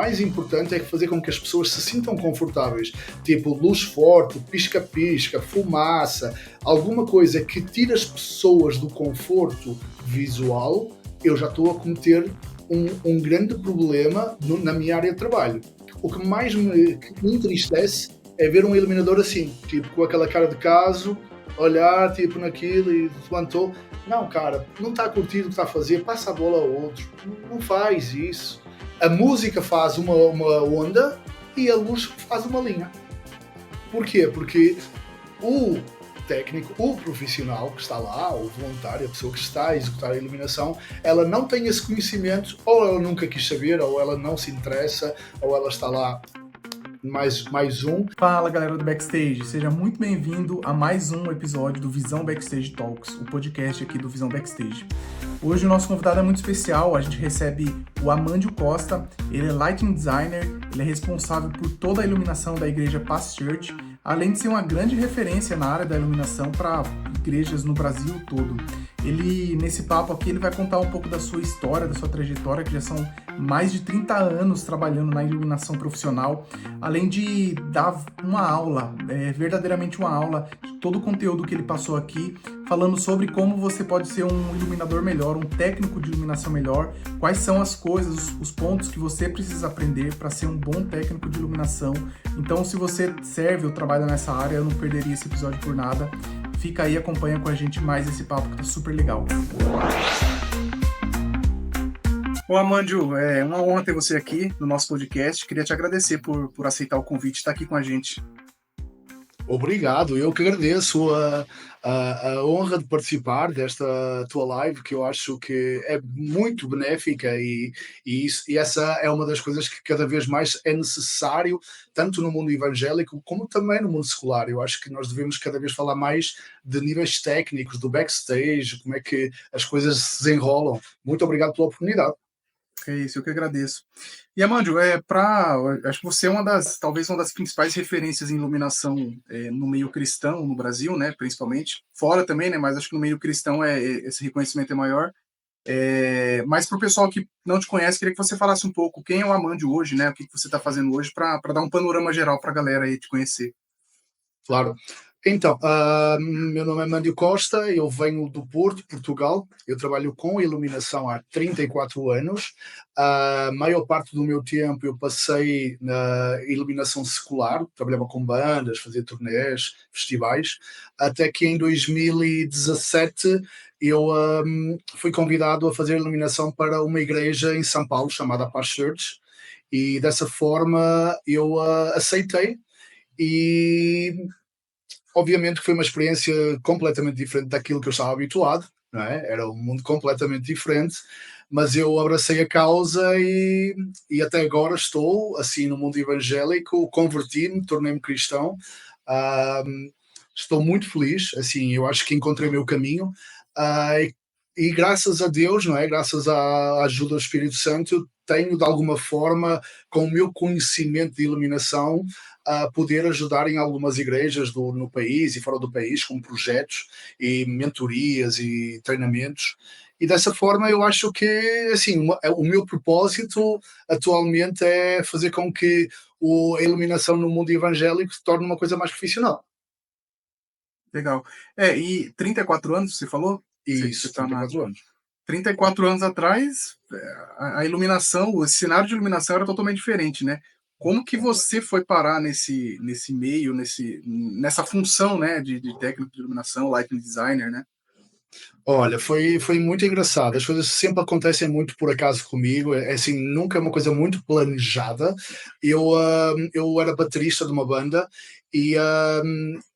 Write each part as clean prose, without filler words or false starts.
mais importante é fazer com que as pessoas se sintam confortáveis. Tipo, luz forte, pisca-pisca, fumaça, alguma coisa que tire as pessoas do conforto visual, eu já estou a cometer um grande problema na minha área de trabalho. O que mais me entristece é ver um iluminador assim, tipo, com aquela cara de caso, olhar tipo naquilo e levantou. Não, cara, não está a curtir o que está a fazer, passa a bola ao outro. Não faz isso. A música faz uma onda e a luz faz uma linha. Porquê? Porque o técnico, o profissional que está lá, o voluntário, a pessoa que está a executar a iluminação, ela não tem esse conhecimento, ou ela nunca quis saber, ou ela não se interessa, ou ela está lá mais um. Fala, galera do Backstage, seja muito bem-vindo a mais um episódio do Visão Backstage Talks, o podcast aqui do Visão Backstage. Hoje o nosso convidado é muito especial, a gente recebe o Amândio Costa, ele é Lighting Designer, ele é responsável por toda a iluminação da igreja Paz Church, além de ser uma grande referência na área da iluminação para igrejas no Brasil todo. Ele, nesse papo aqui, ele vai contar um pouco da sua história, da sua trajetória, que já são mais de 30 anos trabalhando na iluminação profissional, além de dar uma aula, verdadeiramente uma aula, de todo o conteúdo que ele passou aqui, falando sobre como você pode ser um iluminador melhor, um técnico de iluminação melhor, quais são as coisas, os pontos que você precisa aprender para ser um bom técnico de iluminação. Então, se você serve ou trabalha nessa área, eu não perderia esse episódio por nada. Fica aí, acompanha com a gente mais esse papo que tá super legal. Ô Amândio, é uma honra ter você aqui no nosso podcast. Queria te agradecer por aceitar o convite e estar aqui com a gente. Obrigado, eu que agradeço a honra de participar desta tua live, que eu acho que é muito benéfica e essa é uma das coisas que cada vez mais é necessário, tanto no mundo evangélico como também no mundo secular. Eu acho que nós devemos cada vez falar mais de níveis técnicos, do backstage, como é que as coisas se desenrolam. Muito obrigado pela oportunidade. É isso, eu que agradeço. E Amândio, acho que você é talvez uma das principais referências em iluminação no meio cristão no Brasil, né, principalmente. Fora também, né, mas acho que no meio cristão esse reconhecimento é maior. Mas para o pessoal que não te conhece, queria que você falasse um pouco quem é o Amândio hoje, né, o que você está fazendo hoje, para dar um panorama geral para a galera aí te conhecer. Claro. Então, meu nome é Amândio Costa, eu venho do Porto, Portugal. Eu trabalho com iluminação há 34 anos. A maior parte do meu tempo eu passei na iluminação secular, trabalhava com bandas, fazia turnés, festivais, até que em 2017 eu fui convidado a fazer iluminação para uma igreja em São Paulo chamada Paz Church, e dessa forma eu aceitei. E obviamente que foi uma experiência completamente diferente daquilo que eu estava habituado, não é? Era um mundo completamente diferente, mas eu abracei a causa e até agora estou assim no mundo evangélico, converti-me, tornei-me cristão. Estou muito feliz, assim, eu acho que encontrei o meu caminho, e graças a Deus, não é? Graças à ajuda do Espírito Santo, eu tenho de alguma forma, com o meu conhecimento de iluminação, a poder ajudar em algumas igrejas no país e fora do país, com projetos e mentorias e treinamentos. E dessa forma eu acho que assim, o meu propósito atualmente é fazer com que a iluminação no mundo evangélico se torne uma coisa mais profissional. Legal. E 34 anos, você falou? Isso, 34 anos. 34 anos atrás, a iluminação, o cenário de iluminação era totalmente diferente, né? Como que você foi parar nesse meio, nessa função, né, de técnico de iluminação, lighting designer, né? Olha, foi muito engraçado. As coisas sempre acontecem muito por acaso comigo. É assim, nunca é uma coisa muito planejada. Eu era baterista de uma banda e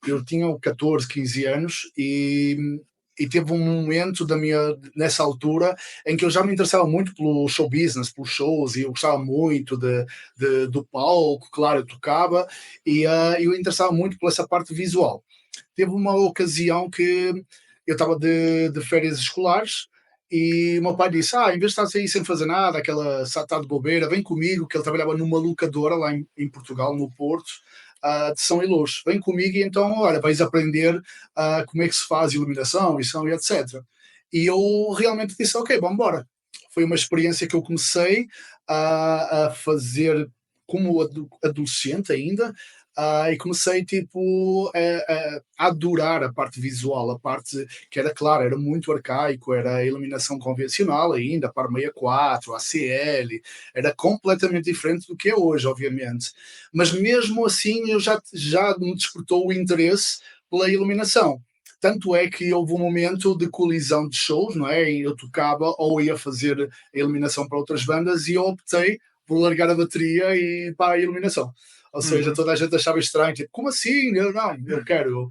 eu tinha 14, 15 anos e teve um momento nessa altura em que eu já me interessava muito pelo show business, pelos shows, e eu gostava muito do palco, claro, eu tocava, e eu interessava muito por essa parte visual. Teve uma ocasião que eu estava de férias escolares e o meu pai disse, em vez de estar aí sem fazer nada, aquela está de bobeira, vem comigo, que ele trabalhava numa locadora lá em Portugal, no Porto, de São Ilôs. Vem comigo e então, olha, vais aprender como é que se faz iluminação e etc. E eu realmente disse, ok, vamos embora. foi uma experiência que eu comecei a fazer como adolescente ainda, e comecei tipo a adorar a parte visual, a parte que era, claro, era muito arcaico, era a iluminação convencional ainda, para 64, ACL, era completamente diferente do que é hoje, obviamente. Mas mesmo assim eu já me despertou o interesse pela iluminação. Tanto é que houve um momento de colisão de shows, não é? Eu tocava ou ia fazer a iluminação para outras bandas e eu optei por largar a bateria e para a iluminação. Ou seja, Uhum. toda a gente achava estranho, tipo, como assim? Eu não, eu quero.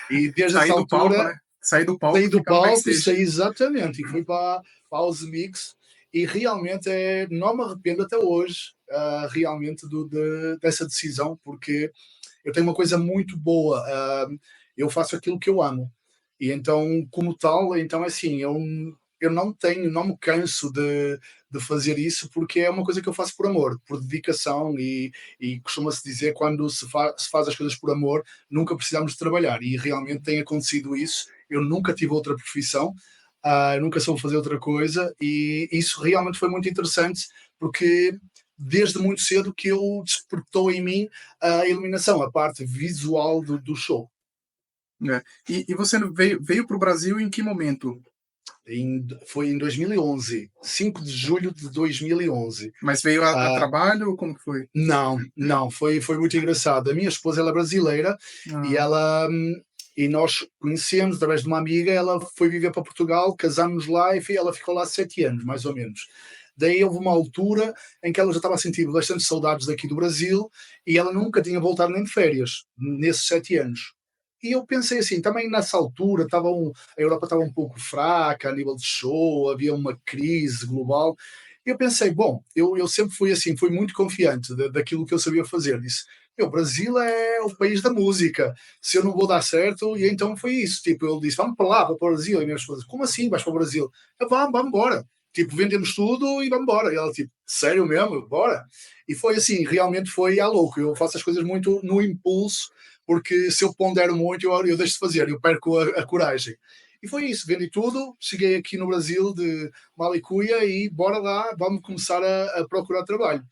E desde essa Sair do palco, altura né? Sair do palco saí e do ficar no palco, backstage. saí exatamente e fui para os mix e realmente não me arrependo até hoje realmente dessa decisão, porque eu tenho uma coisa muito boa, eu faço aquilo que eu amo. E então, como tal, então assim, eu não me canso de fazer isso porque é uma coisa que eu faço por amor, por dedicação e costuma-se dizer quando se faz as coisas por amor, nunca precisamos de trabalhar e realmente tem acontecido isso. Eu nunca tive outra profissão, nunca soube fazer outra coisa e isso realmente foi muito interessante porque desde muito cedo que eu despertou em mim a iluminação, a parte visual do show. Né? E você veio para o Brasil em que momento? Foi em 2011, 5 de julho de 2011. Mas veio a Ah, trabalho ou como que foi? não, foi muito engraçado. A minha esposa ela é brasileira e Ah, ela e nós conhecemos através de uma amiga. Ela foi viver para Portugal, casámos lá e ela ficou lá 7 anos, mais ou menos. Daí houve uma altura em que ela já estava a sentir bastante saudades daqui do Brasil e ela nunca tinha voltado nem de férias nesses 7 anos. E eu pensei assim, também nessa altura a Europa estava um pouco fraca a nível de show, havia uma crise global. E eu pensei, bom, eu sempre fui assim, fui muito confiante daquilo que eu sabia fazer. Disse, o Brasil é o país da música, se eu não vou dar certo, e então foi isso. Tipo, ele disse, vamos para lá, para o Brasil. E minha esposa, como assim vais para o Brasil? Eu, vamos embora. Tipo, vendemos tudo e vamos embora. E ela, tipo, sério mesmo? Bora. E foi assim, realmente foi à louco. Eu faço as coisas muito no impulso, porque se eu pondero muito, eu deixo de fazer, eu perco a coragem. E foi isso, vendi tudo, cheguei aqui no Brasil de Malicuia e bora lá, vamos começar a procurar trabalho.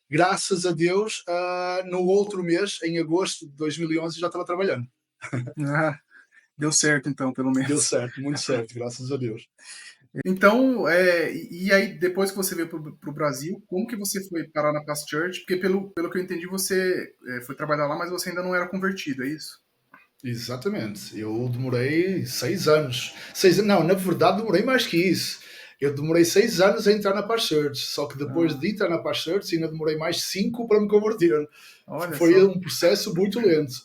Graças a Deus, no outro mês, em agosto de 2011, já estava trabalhando. ah, deu certo então, pelo Deu menos. certo, muito certo, graças a Deus. Então, e aí depois que você veio para o Brasil, como que você foi parar na Past Church? Porque pelo que eu entendi, você foi trabalhar lá, mas você ainda não era convertido, é isso? Exatamente. Eu demorei 6 anos. Não, na verdade demorei mais que isso. Eu demorei 6 anos a entrar na Paz Church, só que depois Ah, de entrar na Paz Church ainda demorei mais 5 para me converter. olha Foi só. um processo muito lento.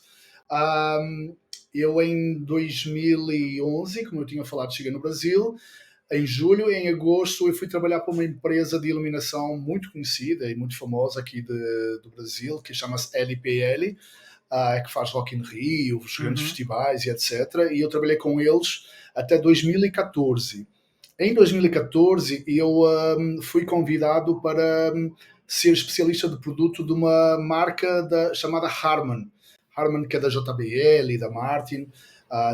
Um, eu em 2011, como eu tinha falado, cheguei no Brasil. Em julho e em agosto eu fui trabalhar para uma empresa de iluminação muito conhecida e muito famosa aqui do Brasil, que chama-se LPL, que faz Rock in Rio, os grandes Uhum. festivais e etc. E eu trabalhei com eles até 2014. Em 2014 eu fui convidado para ser especialista de produto de uma marca chamada Harman. Harman, que é da JBL, da Martin,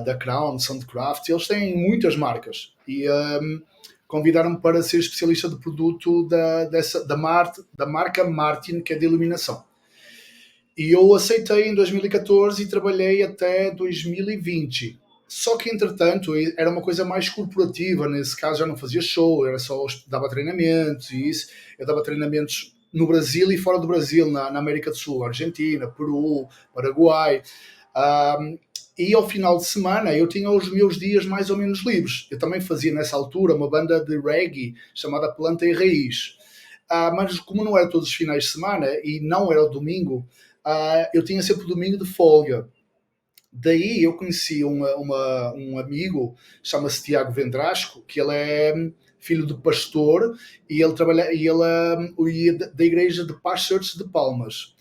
da Crown, Soundcraft. Eles têm muitas marcas e convidaram-me para ser especialista de produto da marca Martin, que é de iluminação. E eu aceitei em 2014 e trabalhei até 2020. Só que, entretanto, era uma coisa mais corporativa. Nesse caso, já não fazia show, era só dava treinamentos e isso. Eu dava treinamentos no Brasil e fora do Brasil, na América do Sul, Argentina, Peru, Paraguai. E ao final de semana eu tinha os meus dias mais ou menos livres. Eu também fazia nessa altura uma banda de reggae chamada Planta e Raiz. Mas como não era todos os finais de semana e não era o domingo, eu tinha sempre o domingo de folga. Daí eu conheci um amigo, chama-se Tiago Vendrasco, que ele é filho de pastor e ele ia da igreja de Paz Church de Palmas.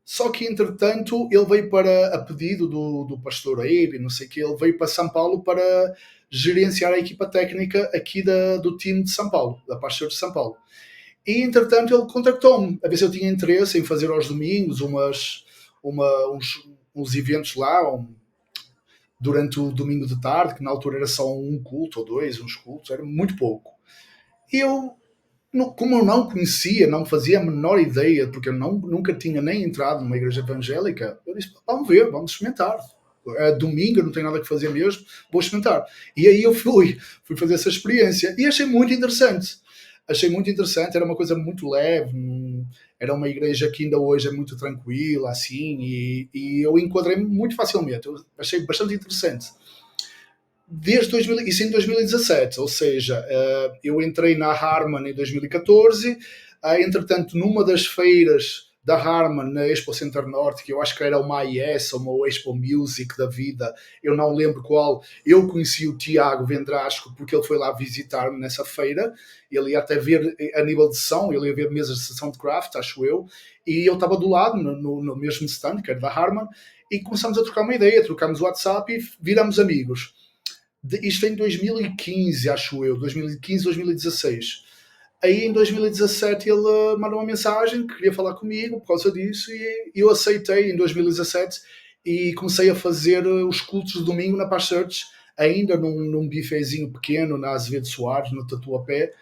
Só que, entretanto, ele veio a pedido do pastor Abe, não sei o que, ele veio para São Paulo para gerenciar a equipa técnica aqui do time de São Paulo, da Paz Church de São Paulo. E, entretanto, ele contactou-me a ver se eu tinha interesse em fazer aos domingos uns eventos lá, durante o domingo de tarde, que na altura era só um culto ou dois, uns cultos, era muito pouco. E eu como eu não conhecia, não fazia a menor ideia, porque eu nunca tinha nem entrado numa igreja evangélica, eu disse, vamos ver, vamos experimentar. Domingo, eu não tenho nada que fazer mesmo, vou experimentar. E aí eu fui fazer essa experiência e achei muito interessante. Era uma coisa muito leve, era uma igreja que ainda hoje é muito tranquila, assim, e eu enquadrei-me muito facilmente. Eu achei bastante interessante. Desde 2000, isso em 2017, ou seja, eu entrei na Harman em 2014, entretanto, numa das feiras da Harman, na Expo Center Norte, que eu acho que era uma AIS ou uma Expo Music da vida, eu não lembro qual, eu conheci o Tiago Vendrasco porque ele foi lá visitar-me nessa feira, ele ia até ver a nível de som, ele ia ver mesas de sessão de craft, acho eu, e eu estava do lado, no mesmo stand, que era da Harman, e começamos a trocar uma ideia, trocámos o WhatsApp e viramos amigos. Isto em 2015, acho eu, 2015, 2016. Aí em 2017 ele mandou uma mensagem que queria falar comigo por causa disso e eu aceitei em 2017 e comecei a fazer os cultos de domingo na Paz Church, ainda num bifezinho pequeno na Azevedo Soares, no Tatuapé,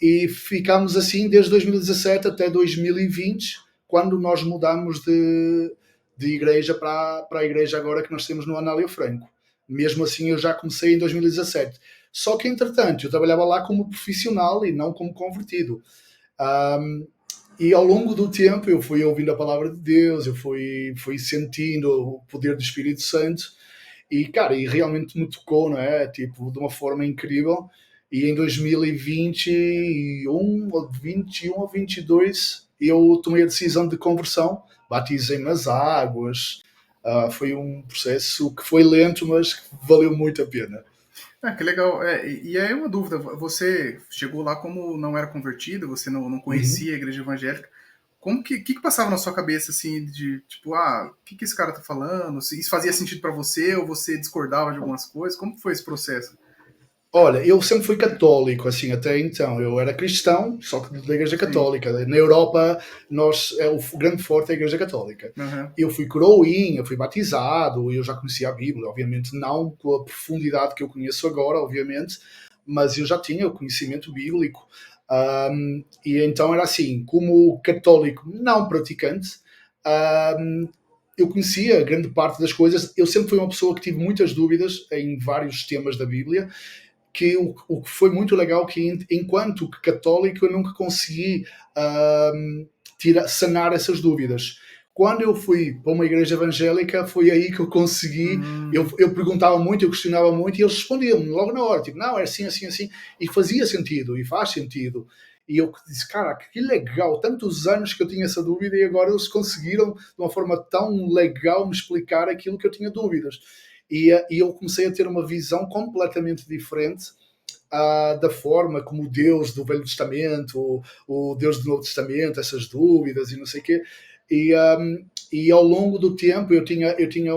e ficámos assim desde 2017 até 2020, quando nós mudamos de igreja para a igreja agora que nós temos no Anália Franco. Mesmo assim, eu já comecei em 2017. Só que, entretanto, eu trabalhava lá como profissional e não como convertido. E ao longo do tempo, eu fui ouvindo a palavra de Deus, eu fui sentindo o poder do Espírito Santo. E, cara, e realmente me tocou, não é? Tipo, de uma forma incrível. E em 2021, ou 21 ou 22, eu tomei a decisão de conversão. Batizei nas águas. Foi um processo que foi lento, mas que valeu muito a pena. Que legal. E aí uma dúvida, você chegou lá como não era convertido, você não conhecia a igreja evangélica. Como que passava na sua cabeça, assim, de tipo, o que esse cara tá falando? Se isso fazia sentido para você ou você discordava de algumas coisas? Como foi esse processo? Olha, eu sempre fui católico, assim, até então. Eu era cristão, só que da Igreja Sim. Católica. Na Europa, o grande forte é a Igreja Católica. Uhum. Eu fui coroinha, fui batizado, eu já conhecia a Bíblia, obviamente não com a profundidade que eu conheço agora, obviamente, mas eu já tinha o conhecimento bíblico. E então era assim, como católico não praticante, eu conhecia grande parte das coisas. Eu sempre fui uma pessoa que tive muitas dúvidas em vários temas da Bíblia, que o que foi muito legal que enquanto católico eu nunca consegui sanar essas dúvidas. Quando eu fui para uma igreja evangélica, foi aí que eu consegui. Eu perguntava muito, eu questionava muito e eles respondiam-me logo na hora, tipo, não, é assim, assim, assim, e fazia sentido, e faz sentido. E eu disse, cara, que legal, tantos anos que eu tinha essa dúvida e agora eles conseguiram, de uma forma tão legal, me explicar aquilo que eu tinha dúvidas. E eu comecei a ter uma visão completamente diferente da forma como o Deus do Velho Testamento, o Deus do Novo Testamento, essas dúvidas e não sei o quê. E ao longo do tempo eu tinha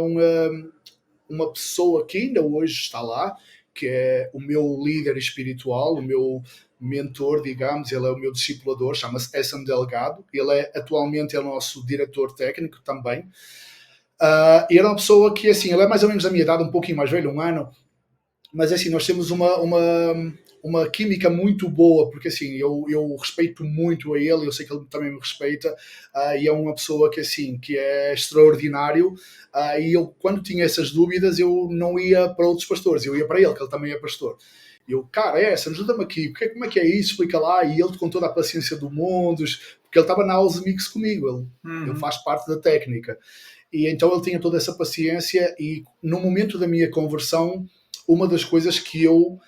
uma pessoa que ainda hoje está lá, que é o meu líder espiritual, o meu mentor, digamos, ele é o meu discipulador, chama-se Essan Delgado, ele atualmente é o nosso diretor técnico também. E era uma pessoa que, assim, ele é mais ou menos da minha idade, um pouquinho mais velho, um ano, mas assim, nós temos uma química muito boa, porque assim, eu respeito muito a ele, eu sei que ele também me respeita, e é uma pessoa que assim, que é extraordinário, e eu, quando tinha essas dúvidas, eu não ia para outros pastores, eu ia para ele, que ele também é pastor. E eu, cara, ajuda-me aqui, como é que é isso, explica lá, e ele com toda a paciência do mundo, porque ele estava na House Mix comigo, ele faz parte da técnica. E então ele tinha toda essa paciência e no momento da minha conversão, uma das coisas que eu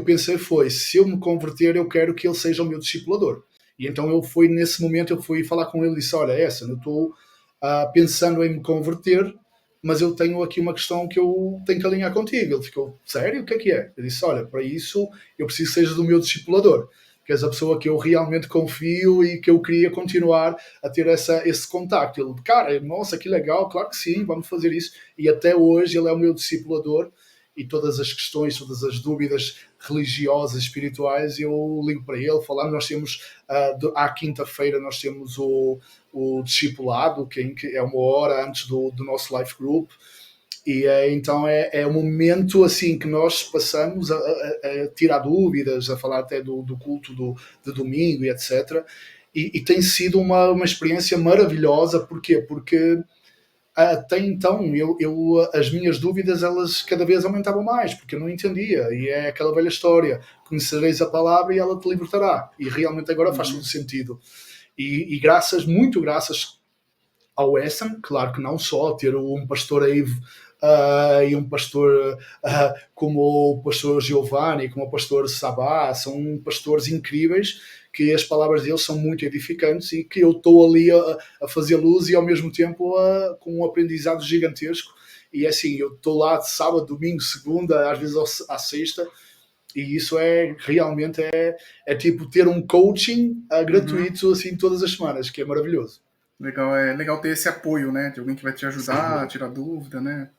pensei foi, se eu me converter, eu quero que ele seja o meu discipulador. E então nesse momento, eu fui falar com ele e disse, olha, eu estou pensando em me converter, mas eu tenho aqui uma questão que eu tenho que alinhar contigo. Ele ficou, sério? O que é? Eu disse, olha, para isso eu preciso que sejas do meu discipulador, que és a pessoa que eu realmente confio e que eu queria continuar a ter esse contacto. Ele, cara, nossa, que legal, claro que sim, vamos fazer isso. E até hoje ele é o meu discipulador e todas as questões, todas as dúvidas religiosas, espirituais, eu ligo para ele, falamos, nós temos, à quinta-feira nós temos o discipulado, que é uma hora antes do nosso life group, E então é um momento assim que nós passamos a tirar dúvidas, a falar até do culto de domingo e etc. E tem sido uma experiência maravilhosa. Porquê? Porque até então as minhas dúvidas elas cada vez aumentavam mais, porque eu não entendia. E é aquela velha história: conhecereis a palavra e ela te libertará. E realmente agora faz todo sentido. E muito graças ao Essen, claro que não só ter um pastor aí e um pastor como o pastor Giovanni, como o pastor Sabá, são pastores incríveis, que as palavras deles são muito edificantes e que eu estou ali a fazer luz e ao mesmo tempo com um aprendizado gigantesco. E assim, eu estou lá de sábado, domingo, segunda, às vezes à sexta, e isso realmente é tipo ter um coaching gratuito assim todas as semanas, que é maravilhoso. Legal, é legal ter esse apoio, né? De alguém que vai te ajudar a tirar dúvida, né?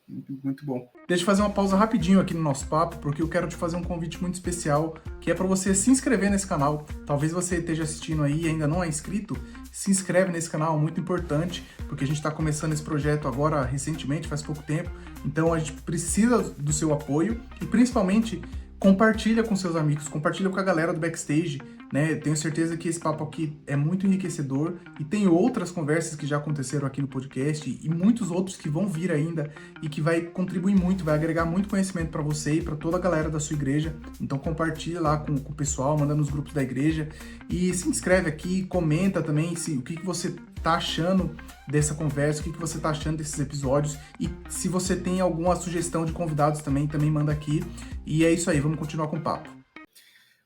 Muito bom. Deixa eu fazer uma pausa rapidinho aqui no nosso papo, porque eu quero te fazer um convite muito especial, que é para você se inscrever nesse canal. Talvez você esteja assistindo aí e ainda não é inscrito, se inscreve nesse canal, muito importante, porque a gente está começando esse projeto agora recentemente, faz pouco tempo, então a gente precisa do seu apoio e principalmente compartilha com seus amigos, compartilha com a galera do backstage, né? Tenho certeza que esse papo aqui é muito enriquecedor e tem outras conversas que já aconteceram aqui no podcast e muitos outros que vão vir ainda e que vai contribuir muito, vai agregar muito conhecimento para você e para toda a galera da sua igreja. Então compartilha lá com o pessoal, manda nos grupos da igreja e se inscreve aqui, comenta também o que você tá achando dessa conversa, o que você tá achando desses episódios e se você tem alguma sugestão de convidados também manda aqui. E é isso aí, vamos continuar com o papo.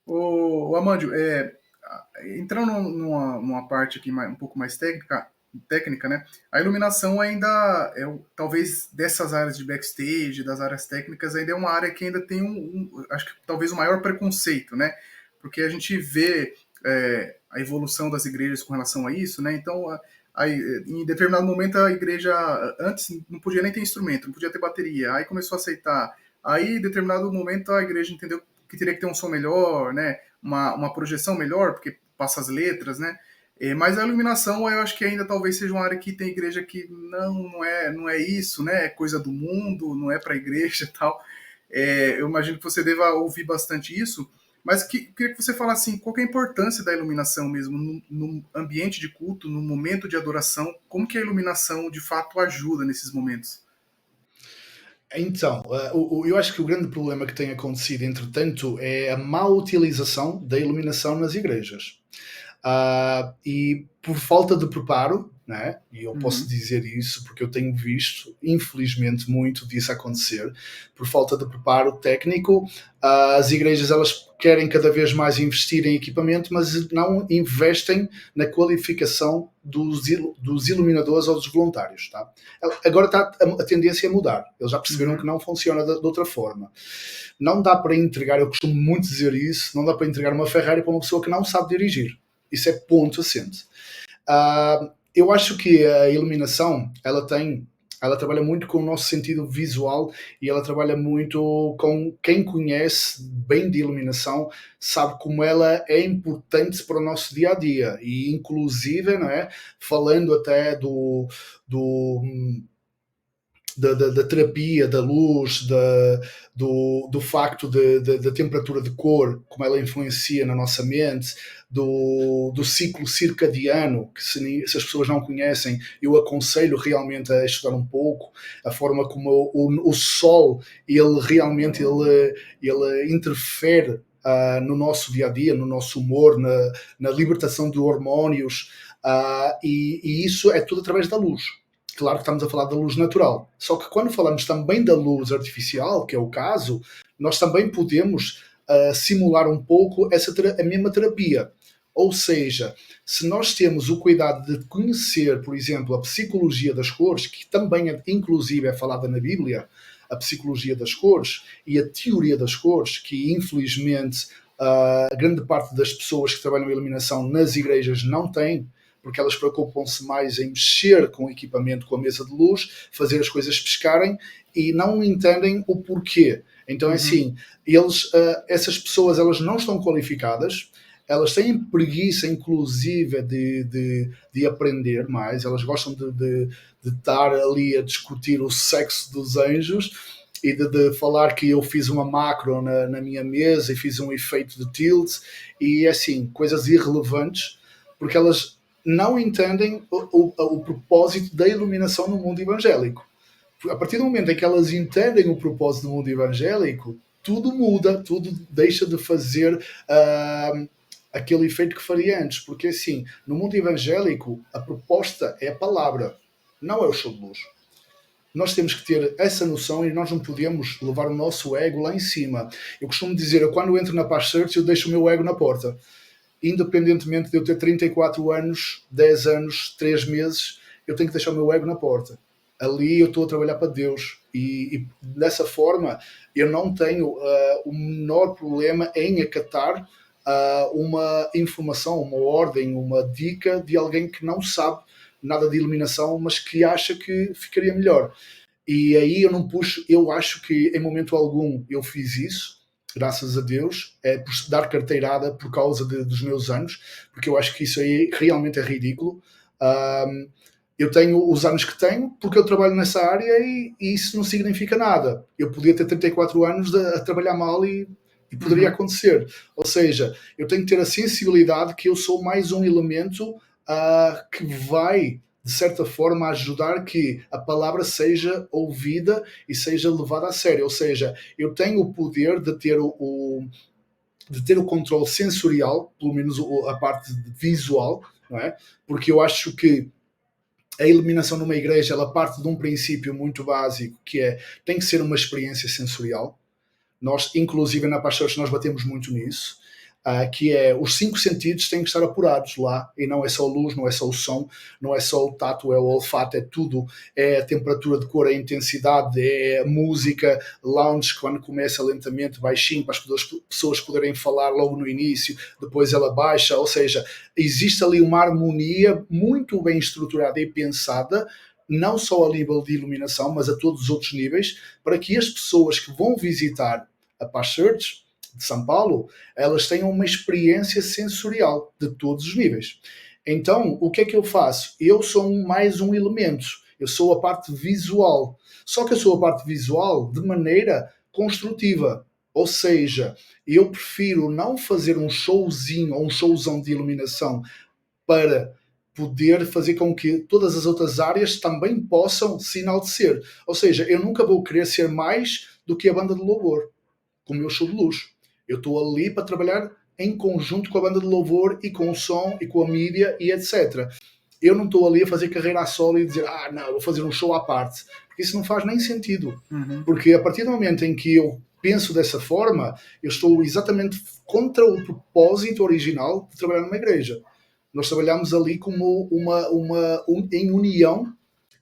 Ô Amandio, entrando numa parte aqui um pouco mais técnica, né? A iluminação ainda talvez dessas áreas de backstage, das áreas técnicas, ainda é uma área que ainda tem acho que talvez o maior preconceito, né? Porque a gente vê a evolução das igrejas com relação a isso, né? Então, em determinado momento a igreja antes não podia nem ter instrumento, não podia ter bateria, aí começou a aceitar. Aí, em determinado momento, a igreja entendeu que teria que ter um som melhor, né? Uma projeção melhor, porque passa as letras, né? Mas a iluminação, eu acho que ainda talvez seja uma área que tem igreja que não é isso, né? É coisa do mundo, não é para a igreja e tal. Eu imagino que você deva ouvir bastante isso, mas queria que você falasse assim, qual que é a importância da iluminação mesmo no ambiente de culto, no momento de adoração, como que a iluminação de fato ajuda nesses momentos? Então, eu acho que o grande problema que tem acontecido, entretanto, é a má utilização da iluminação nas igrejas. E por falta de preparo, né? E eu posso dizer isso porque eu tenho visto, infelizmente, muito disso acontecer. Por falta de preparo técnico, as igrejas elas querem cada vez mais investir em equipamento, mas não investem na qualificação dos iluminadores ou dos voluntários. Tá? Agora está a tendência a mudar. Eles já perceberam que não funciona de outra forma. Não dá para entregar, eu costumo muito dizer isso, não dá para entregar uma Ferrari para uma pessoa que não sabe dirigir. Isso é ponto assente. Eu acho que a iluminação, ela trabalha muito com o nosso sentido visual e ela trabalha muito com quem conhece bem de iluminação, sabe como ela é importante para o nosso dia a dia e inclusive, não é? Falando até da terapia, da luz, do facto da temperatura de cor, como ela influencia na nossa mente, do ciclo circadiano, que se as pessoas não conhecem, eu aconselho realmente a estudar um pouco, a forma como o sol, ele realmente ele interfere no nosso dia-a-dia, no nosso humor, na libertação de hormônios, e isso é tudo através da luz. Claro que estamos a falar da luz natural. Só que quando falamos também da luz artificial, que é o caso, nós também podemos simular um pouco a mesma terapia. Ou seja, se nós temos o cuidado de conhecer, por exemplo, a psicologia das cores, que também inclusive é falada na Bíblia, a psicologia das cores e a teoria das cores, que infelizmente a grande parte das pessoas que trabalham em iluminação nas igrejas não tem, porque elas preocupam-se mais em mexer com o equipamento, com a mesa de luz, fazer as coisas piscarem e não entendem o porquê. Então é assim, essas pessoas elas não estão qualificadas, elas têm preguiça, inclusive, de aprender mais, elas gostam de estar ali a discutir o sexo dos anjos e de falar que eu fiz uma macro na minha mesa e fiz um efeito de tilt e assim, coisas irrelevantes, porque elas não entendem o propósito da iluminação no mundo evangélico. A partir do momento em que elas entendem o propósito do mundo evangélico, tudo muda, tudo deixa de fazer aquele efeito que faria antes. Porque assim, no mundo evangélico, a proposta é a palavra, não é o show de luz. Nós temos que ter essa noção e nós não podemos levar o nosso ego lá em cima. Eu costumo dizer, eu quando entro na Paz Church, eu deixo o meu ego na porta. Independentemente de eu ter 34 anos, 10 anos, 3 meses, eu tenho que deixar o meu ego na porta. Ali eu estou a trabalhar para Deus e dessa forma eu não tenho o menor problema em acatar uma informação, uma ordem, uma dica de alguém que não sabe nada de iluminação, mas que acha que ficaria melhor. E aí eu não puxo, eu acho que em momento algum eu fiz isso, graças a Deus, por dar carteirada por causa dos meus anos, porque eu acho que isso aí realmente é ridículo. Eu tenho os anos que tenho porque eu trabalho nessa área e isso não significa nada. Eu podia ter 34 anos a trabalhar mal e poderia acontecer. Ou seja, eu tenho que ter a sensibilidade que eu sou mais um elemento que vai, de certa forma, ajudar que a palavra seja ouvida e seja levada a sério. Ou seja, eu tenho o poder de ter o controle sensorial, pelo menos a parte visual, não é? Porque eu acho que a iluminação numa igreja, ela parte de um princípio muito básico, que tem que ser uma experiência sensorial. Nós, inclusive na Pastores, nós batemos muito nisso, que é os 5 sentidos têm que estar apurados lá, e não é só a luz, não é só o som, não é só o tato, é o olfato, é tudo, é a temperatura de cor, é a intensidade, é a música, lounge, quando começa lentamente, baixinho, para as pessoas poderem falar logo no início, depois ela baixa, ou seja, existe ali uma harmonia muito bem estruturada e pensada, não só a nível de iluminação, mas a todos os outros níveis, para que as pessoas que vão visitar a Paz Church de São Paulo, elas tenham uma experiência sensorial de todos os níveis. Então, o que é que eu faço? Eu sou mais um elemento. Eu sou a parte visual. Só que eu sou a parte visual de maneira construtiva. Ou seja, eu prefiro não fazer um showzinho ou um showzão de iluminação para poder fazer com que todas as outras áreas também possam se enaltecer. Ou seja, eu nunca vou querer ser mais do que a banda de louvor, com o meu show de luz. Eu estou ali para trabalhar em conjunto com a banda de louvor e com o som e com a mídia e etc. Eu não estou ali a fazer carreira a solo e dizer, não, vou fazer um show à parte. Porque isso não faz nem sentido. Porque a partir do momento em que eu penso dessa forma, eu estou exatamente contra o propósito original de trabalhar numa igreja. Nós trabalhamos ali como em união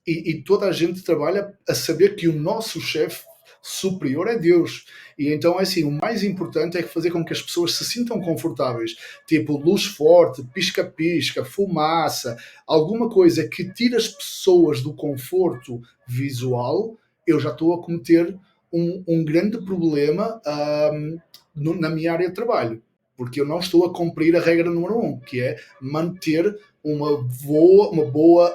e toda a gente trabalha a saber que o nosso chefe superior é Deus. E então, assim, o mais importante é fazer com que as pessoas se sintam confortáveis. Tipo, luz forte, pisca-pisca, fumaça, alguma coisa que tire as pessoas do conforto visual, eu já estou a cometer um grande problema na minha área de trabalho. Porque eu não estou a cumprir a regra número 1, que é manter uma boa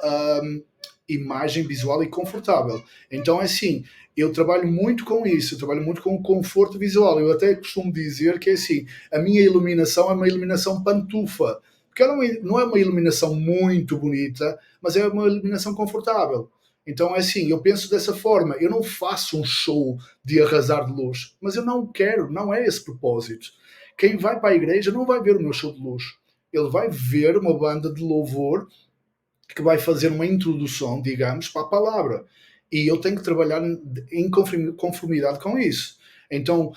imagem visual e confortável. Então, é assim, eu trabalho muito com isso, eu trabalho muito com o conforto visual. Eu até costumo dizer que é assim, a minha iluminação é uma iluminação pantufa, porque ela não é uma iluminação muito bonita, mas é uma iluminação confortável. Então é assim, eu penso dessa forma, eu não faço um show de arrasar de luz, mas eu não quero, não é esse propósito. Quem vai para a igreja não vai ver o meu show de luz, ele vai ver uma banda de louvor que vai fazer uma introdução, digamos, para a palavra. E eu tenho que trabalhar em conformidade com isso. Então,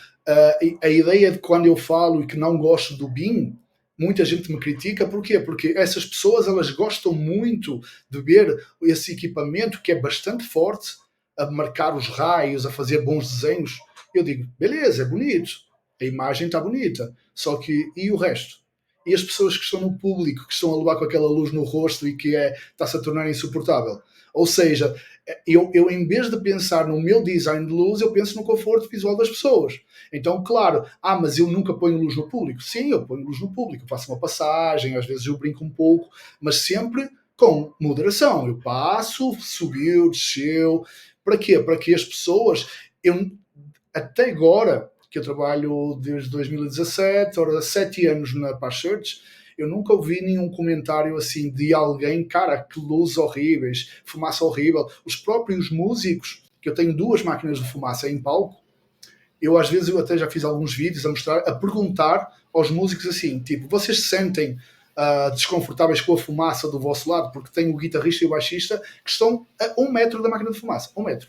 a ideia de quando eu falo e que não gosto do BIM, muita gente me critica. Porquê? Porque essas pessoas, elas gostam muito de ver esse equipamento que é bastante forte, a marcar os raios, a fazer bons desenhos. Eu digo, beleza, é bonito. A imagem está bonita. Só que, e o resto? E as pessoas que estão no público, que estão a levar com aquela luz no rosto e que está-se a tornar insuportável. Ou seja, eu em vez de pensar no meu design de luz, eu penso no conforto visual das pessoas. Então, claro, mas eu nunca ponho luz no público. Sim, eu ponho luz no público, eu faço uma passagem, às vezes eu brinco um pouco, mas sempre com moderação. Eu passo, subiu, desceu. Para quê? Para que as pessoas... Até agora, que eu trabalho desde 2017, ora 7 anos na Paz Church, eu nunca ouvi nenhum comentário assim de alguém, cara, que luzes horríveis, fumaça horrível. Os próprios músicos, que eu tenho 2 máquinas de fumaça em palco, às vezes eu até já fiz alguns vídeos a mostrar, a perguntar aos músicos assim, tipo, vocês se sentem desconfortáveis com a fumaça do vosso lado? Porque tem o guitarrista e o baixista que estão a 1 metro da máquina de fumaça, 1 metro.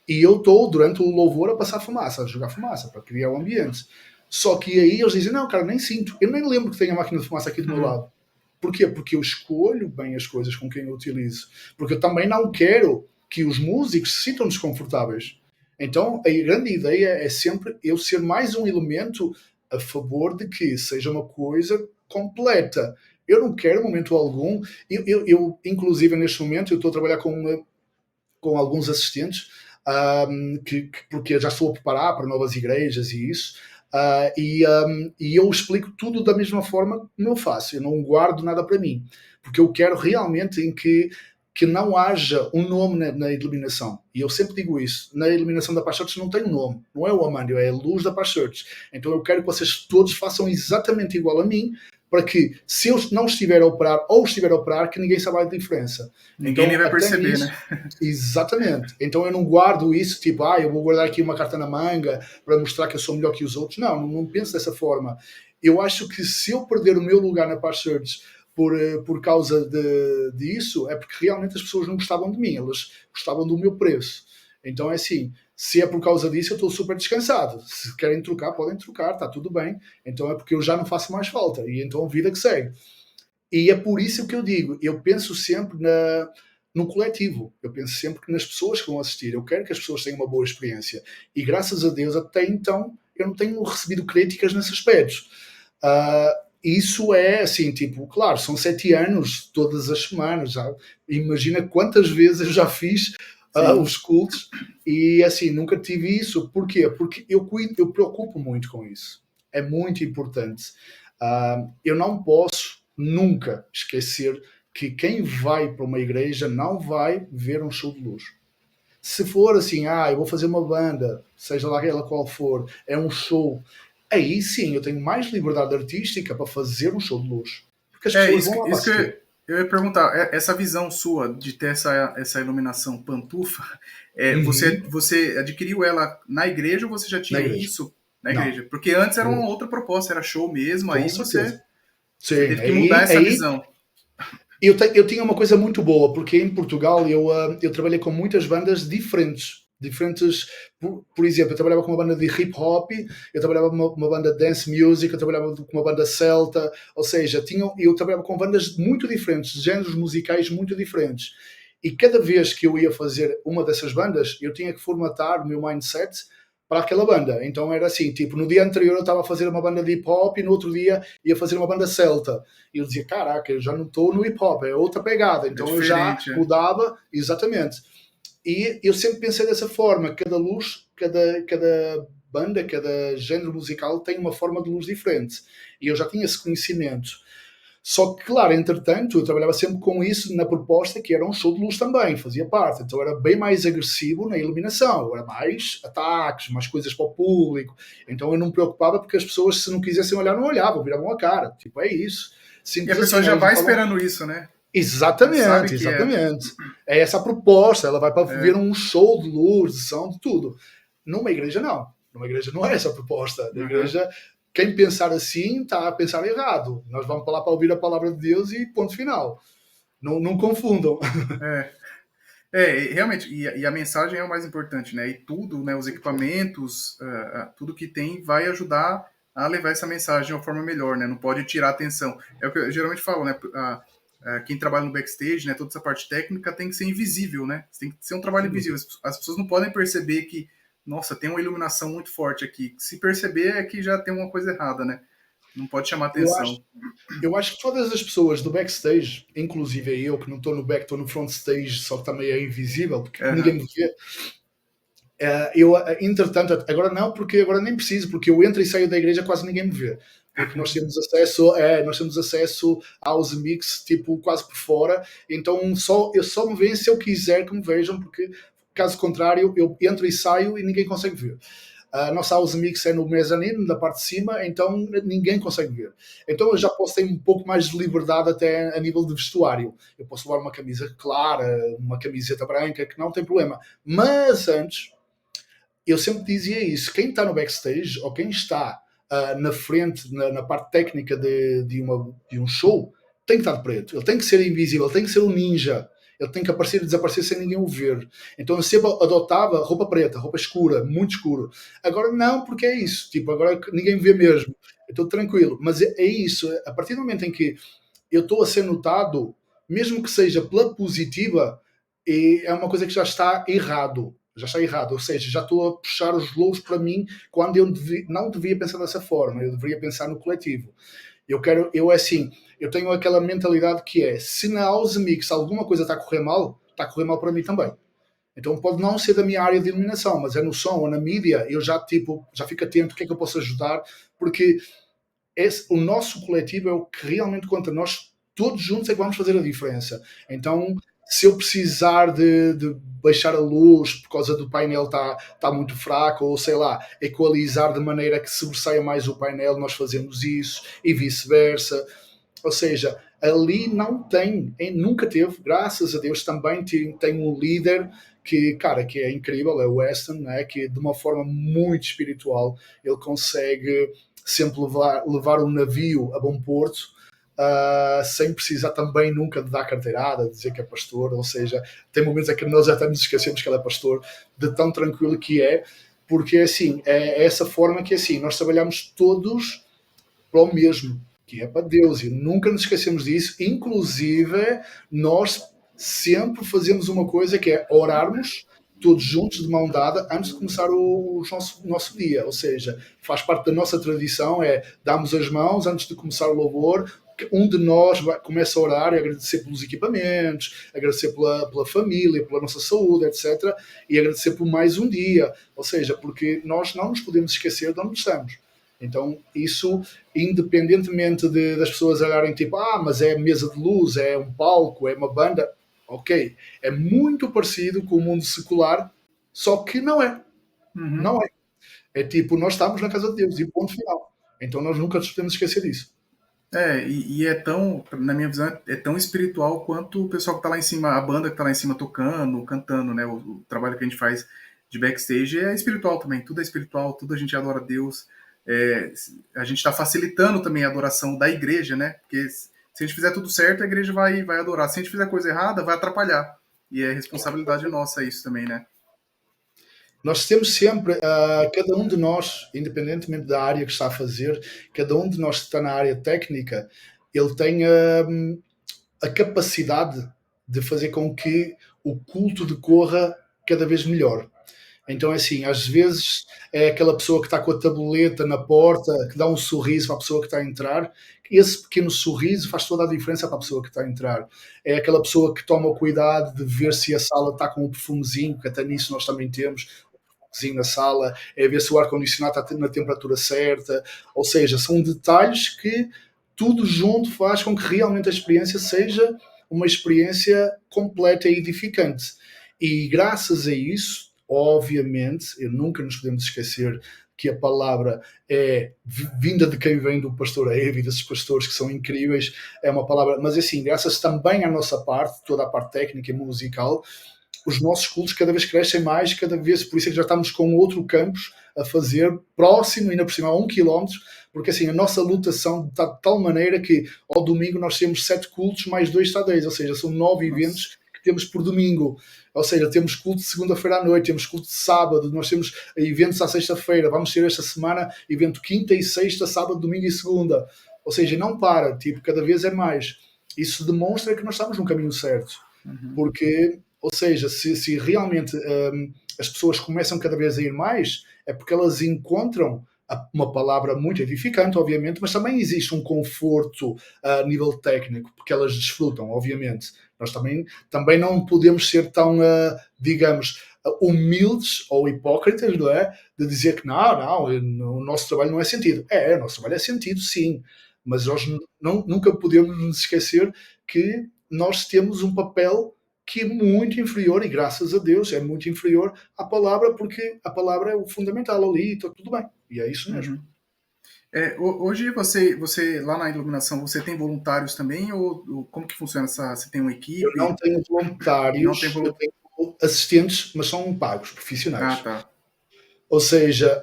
E eu estou, durante o louvor, a passar fumaça, a jogar fumaça, para criar o ambiente. Só que aí eles dizem, não, cara, nem sinto. Eu nem lembro que tenho a máquina de fumaça aqui do meu lado. Porquê? Porque eu escolho bem as coisas com quem eu utilizo. Porque eu também não quero que os músicos se sintam desconfortáveis. Então, a grande ideia é sempre eu ser mais um elemento a favor de que seja uma coisa completa. Eu não quero, momento algum, inclusive, neste momento, eu estou a trabalhar com alguns assistentes, porque eu já estou a preparar para novas igrejas e isso, e eu explico tudo da mesma forma como eu faço. Eu não guardo nada para mim, porque eu quero realmente que não haja um nome na iluminação. E eu sempre digo isso. Na iluminação da Paz Church não tem nome. Não é o Amândio, é a luz da Paz Church. Então eu quero que vocês todos façam exatamente igual a mim, para que, se eu não estiver a operar ou estiver a operar, que ninguém saiba a diferença. Ninguém então, nem vai perceber, isso, né? Exatamente. Então eu não guardo isso, tipo, eu vou guardar aqui uma carta na manga para mostrar que eu sou melhor que os outros. Não penso dessa forma. Eu acho que se eu perder o meu lugar na Paz Church por causa disso, é porque realmente as pessoas não gostavam de mim, elas gostavam do meu preço. Então é assim, se é por causa disso, eu estou super descansado. Se querem trocar, podem trocar, está tudo bem. Então é porque eu já não faço mais falta. E então a vida que segue. E é por isso que eu digo, eu penso sempre no coletivo. Eu penso sempre nas pessoas que vão assistir. Eu quero que as pessoas tenham uma boa experiência. E graças a Deus, até então, eu não tenho recebido críticas nesse aspecto. Isso é assim, tipo, claro, são 7 anos, todas as semanas. Já. Imagina quantas vezes eu já fiz os cultos e assim, nunca tive isso. Porquê? Porque eu preocupo muito com isso. É muito importante. Eu não posso nunca esquecer que quem vai para uma igreja não vai ver um show de luz. Se for assim, eu vou fazer uma banda, seja lá ela qual for, é um show, aí sim eu tenho mais liberdade artística para fazer um show de luz. Porque as pessoas vão lá para assistir. Eu ia perguntar, essa visão sua de ter essa iluminação pantufa, você adquiriu ela na igreja ou você já tinha isso na igreja? Porque antes era uma outra proposta, era show mesmo, aí você teve que mudar essa visão. Eu tinha uma coisa muito boa, porque em Portugal eu trabalhei com muitas bandas diferentes. Por exemplo, eu trabalhava com uma banda de hip hop, eu trabalhava com uma banda de dance music, eu trabalhava com uma banda celta, ou seja, eu trabalhava com bandas muito diferentes, de géneros musicais muito diferentes. E cada vez que eu ia fazer uma dessas bandas, eu tinha que formatar o meu mindset para aquela banda. Então era assim, tipo, no dia anterior eu estava a fazer uma banda de hip hop e no outro dia ia fazer uma banda celta. E eu dizia, caraca, eu já não estou no hip hop, é outra pegada. Então eu já mudava, exatamente. E eu sempre pensei dessa forma, cada luz, cada banda, cada género musical tem uma forma de luz diferente. E eu já tinha esse conhecimento. Só que, claro, entretanto, eu trabalhava sempre com isso na proposta, que era um show de luz também, fazia parte. Então era bem mais agressivo na iluminação, era mais ataques, mais coisas para o público. Então eu não me preocupava porque as pessoas, se não quisessem olhar, não olhavam, viravam a cara. Tipo, é isso. Simples e a pessoa assim, já vai esperando isso, né? Exatamente, exatamente. É essa a proposta, ela vai para ver um show de luz, de som, de tudo. Numa igreja, não. Numa igreja não é essa a proposta. Na igreja, quem pensar assim está a pensar errado. Nós vamos para lá para ouvir a palavra de Deus e ponto final. Não confundam. Realmente, e a mensagem é o mais importante, né? E tudo, né, os equipamentos, tudo que tem vai ajudar a levar essa mensagem de uma forma melhor, né? Não pode tirar atenção. É o que eu geralmente falo, né? Quem trabalha no backstage, né, toda essa parte técnica tem que ser invisível, né? Tem que ser um trabalho invisível. As pessoas não podem perceber que, nossa, tem uma iluminação muito forte aqui. Se perceber é que já tem uma coisa errada, né? Não pode chamar Eu acho, atenção. eu acho que todas as pessoas do backstage, inclusive eu que não estou no back, estou no front stage, só que também é invisível, porque ninguém Uhum. me vê. Eu, entretanto, agora não, porque agora nem preciso, porque eu entro e saio da igreja quase ninguém me vê. Porque nós temos acesso aos mix, tipo, quase por fora, então eu só me vejo se eu quiser que me vejam, porque caso contrário, eu entro e saio e ninguém consegue ver. A nossa house mix é no mezanino, na parte de cima, então ninguém consegue ver. Então eu já posso ter um pouco mais de liberdade até a nível de vestuário. Eu posso levar uma camisa clara, uma camiseta branca, que não tem problema. Mas antes, eu sempre dizia isso: quem está no backstage ou quem está na frente, na parte técnica de um show, tem que estar de preto, ele tem que ser invisível, ele tem que ser um ninja, ele tem que aparecer e desaparecer sem ninguém o ver. Então eu sempre adotava roupa preta, roupa escura, muito escuro. Agora não, porque é isso, tipo, agora ninguém vê mesmo, estou tranquilo. Mas é isso, a partir do momento em que eu estou a ser notado, mesmo que seja pela positiva, é uma coisa que já está errado. Já está errado, ou seja, já estou a puxar os louros para mim quando eu não devia pensar dessa forma, eu deveria pensar no coletivo. Eu tenho aquela mentalidade que é: se na house mix alguma coisa está a correr mal para mim também. Então pode não ser da minha área de iluminação, mas é no som ou na mídia, eu já fico atento, o que é que eu posso ajudar, porque o nosso coletivo é o que realmente conta. Nós todos juntos é que vamos fazer a diferença. Então, se eu precisar de baixar a luz por causa do painel tá muito fraco, ou sei lá, equalizar de maneira que sobressaia mais o painel, nós fazemos isso, e vice-versa. Ou seja, ali não tem, nunca teve, graças a Deus, também tem um líder que, cara, que é incrível, é o Weston, né? Que de uma forma muito espiritual ele consegue sempre levar um navio a bom porto, sem precisar também nunca de dar carteirada, de dizer que é pastor. Ou seja, tem momentos em que nós até nos esquecemos que ele é pastor, de tão tranquilo que é, porque assim, é essa forma que assim, nós trabalhamos todos para o mesmo, que é para Deus, e nunca nos esquecemos disso. Inclusive, nós sempre fazemos uma coisa que é orarmos todos juntos de mão dada antes de começar o nosso dia. Ou seja, faz parte da nossa tradição, é darmos as mãos antes de começar o louvor. Um de nós começa a orar e agradecer pelos equipamentos, agradecer pela família, pela nossa saúde, etc. E agradecer por mais um dia. Ou seja, porque nós não nos podemos esquecer de onde estamos. Então, isso, independentemente das pessoas olharem tipo, mas é mesa de luz, é um palco, é uma banda, ok. É muito parecido com o mundo secular, só que não é. Uhum. Não é. É tipo, nós estamos na casa de Deus, e ponto final. Então nós nunca nos podemos esquecer disso. E é tão, na minha visão, é tão espiritual quanto o pessoal que tá lá em cima, a banda que tá lá em cima tocando, cantando, né? O trabalho que a gente faz de backstage é espiritual também, tudo é espiritual, tudo a gente adora a Deus. A gente está facilitando também a adoração da igreja, né? Porque se a gente fizer tudo certo, a igreja vai adorar. Se a gente fizer coisa errada, vai atrapalhar. E é responsabilidade nossa isso também, né? Nós temos sempre, cada um de nós, independentemente da área que está a fazer, cada um de nós que está na área técnica, ele tem a capacidade de fazer com que o culto decorra cada vez melhor. Então, assim, às vezes é aquela pessoa que está com a tabuleta na porta, que dá um sorriso para a pessoa que está a entrar. Esse pequeno sorriso faz toda a diferença para a pessoa que está a entrar. É aquela pessoa que toma o cuidado de ver se a sala está com o perfumezinho, que até nisso nós também temos, na sala, é ver se o ar-condicionado está na temperatura certa. Ou seja, são detalhes que tudo junto faz com que realmente a experiência seja uma experiência completa e edificante. E graças a isso, obviamente, nunca nos podemos esquecer que a palavra é vinda de quem vem do pastor Evi, desses pastores que são incríveis, é uma palavra, mas assim, graças também à nossa parte, toda a parte técnica e musical, os nossos cultos cada vez crescem mais, cada vez, por isso é que já estamos com outro campus a fazer, próximo, ainda por cima, a 1 quilómetro, porque assim, a nossa lotação está de tal maneira que ao domingo nós temos 7 cultos mais 2 estadeiros, ou seja, são 9 eventos que temos por domingo. Ou seja, temos culto de segunda-feira à noite, temos culto de sábado, nós temos eventos à sexta-feira, vamos ter esta semana evento quinta e sexta, sábado, domingo e segunda. Ou seja, não para, tipo, cada vez é mais. Isso demonstra que nós estamos no caminho certo. Porque, ou seja, se realmente as pessoas começam cada vez a ir mais, é porque elas encontram uma palavra muito edificante, obviamente, mas também existe um conforto a nível técnico, porque elas desfrutam, obviamente. Nós também não podemos ser tão, digamos, humildes ou hipócritas, não é? De dizer que não, o nosso trabalho não é sentido. O nosso trabalho é sentido, sim, mas nós nunca podemos nos esquecer que nós temos um papel que é muito inferior, e graças a Deus é muito inferior à palavra, porque a palavra é o fundamental ali, e está tudo bem. E é isso mesmo. Uhum. Hoje você lá na iluminação, você tem voluntários também ou como que funciona você tem uma Eu equipe? não tenho Não tem voluntários, eu tenho assistentes, mas são pagos, Ah, profissionais. tá. Ou seja,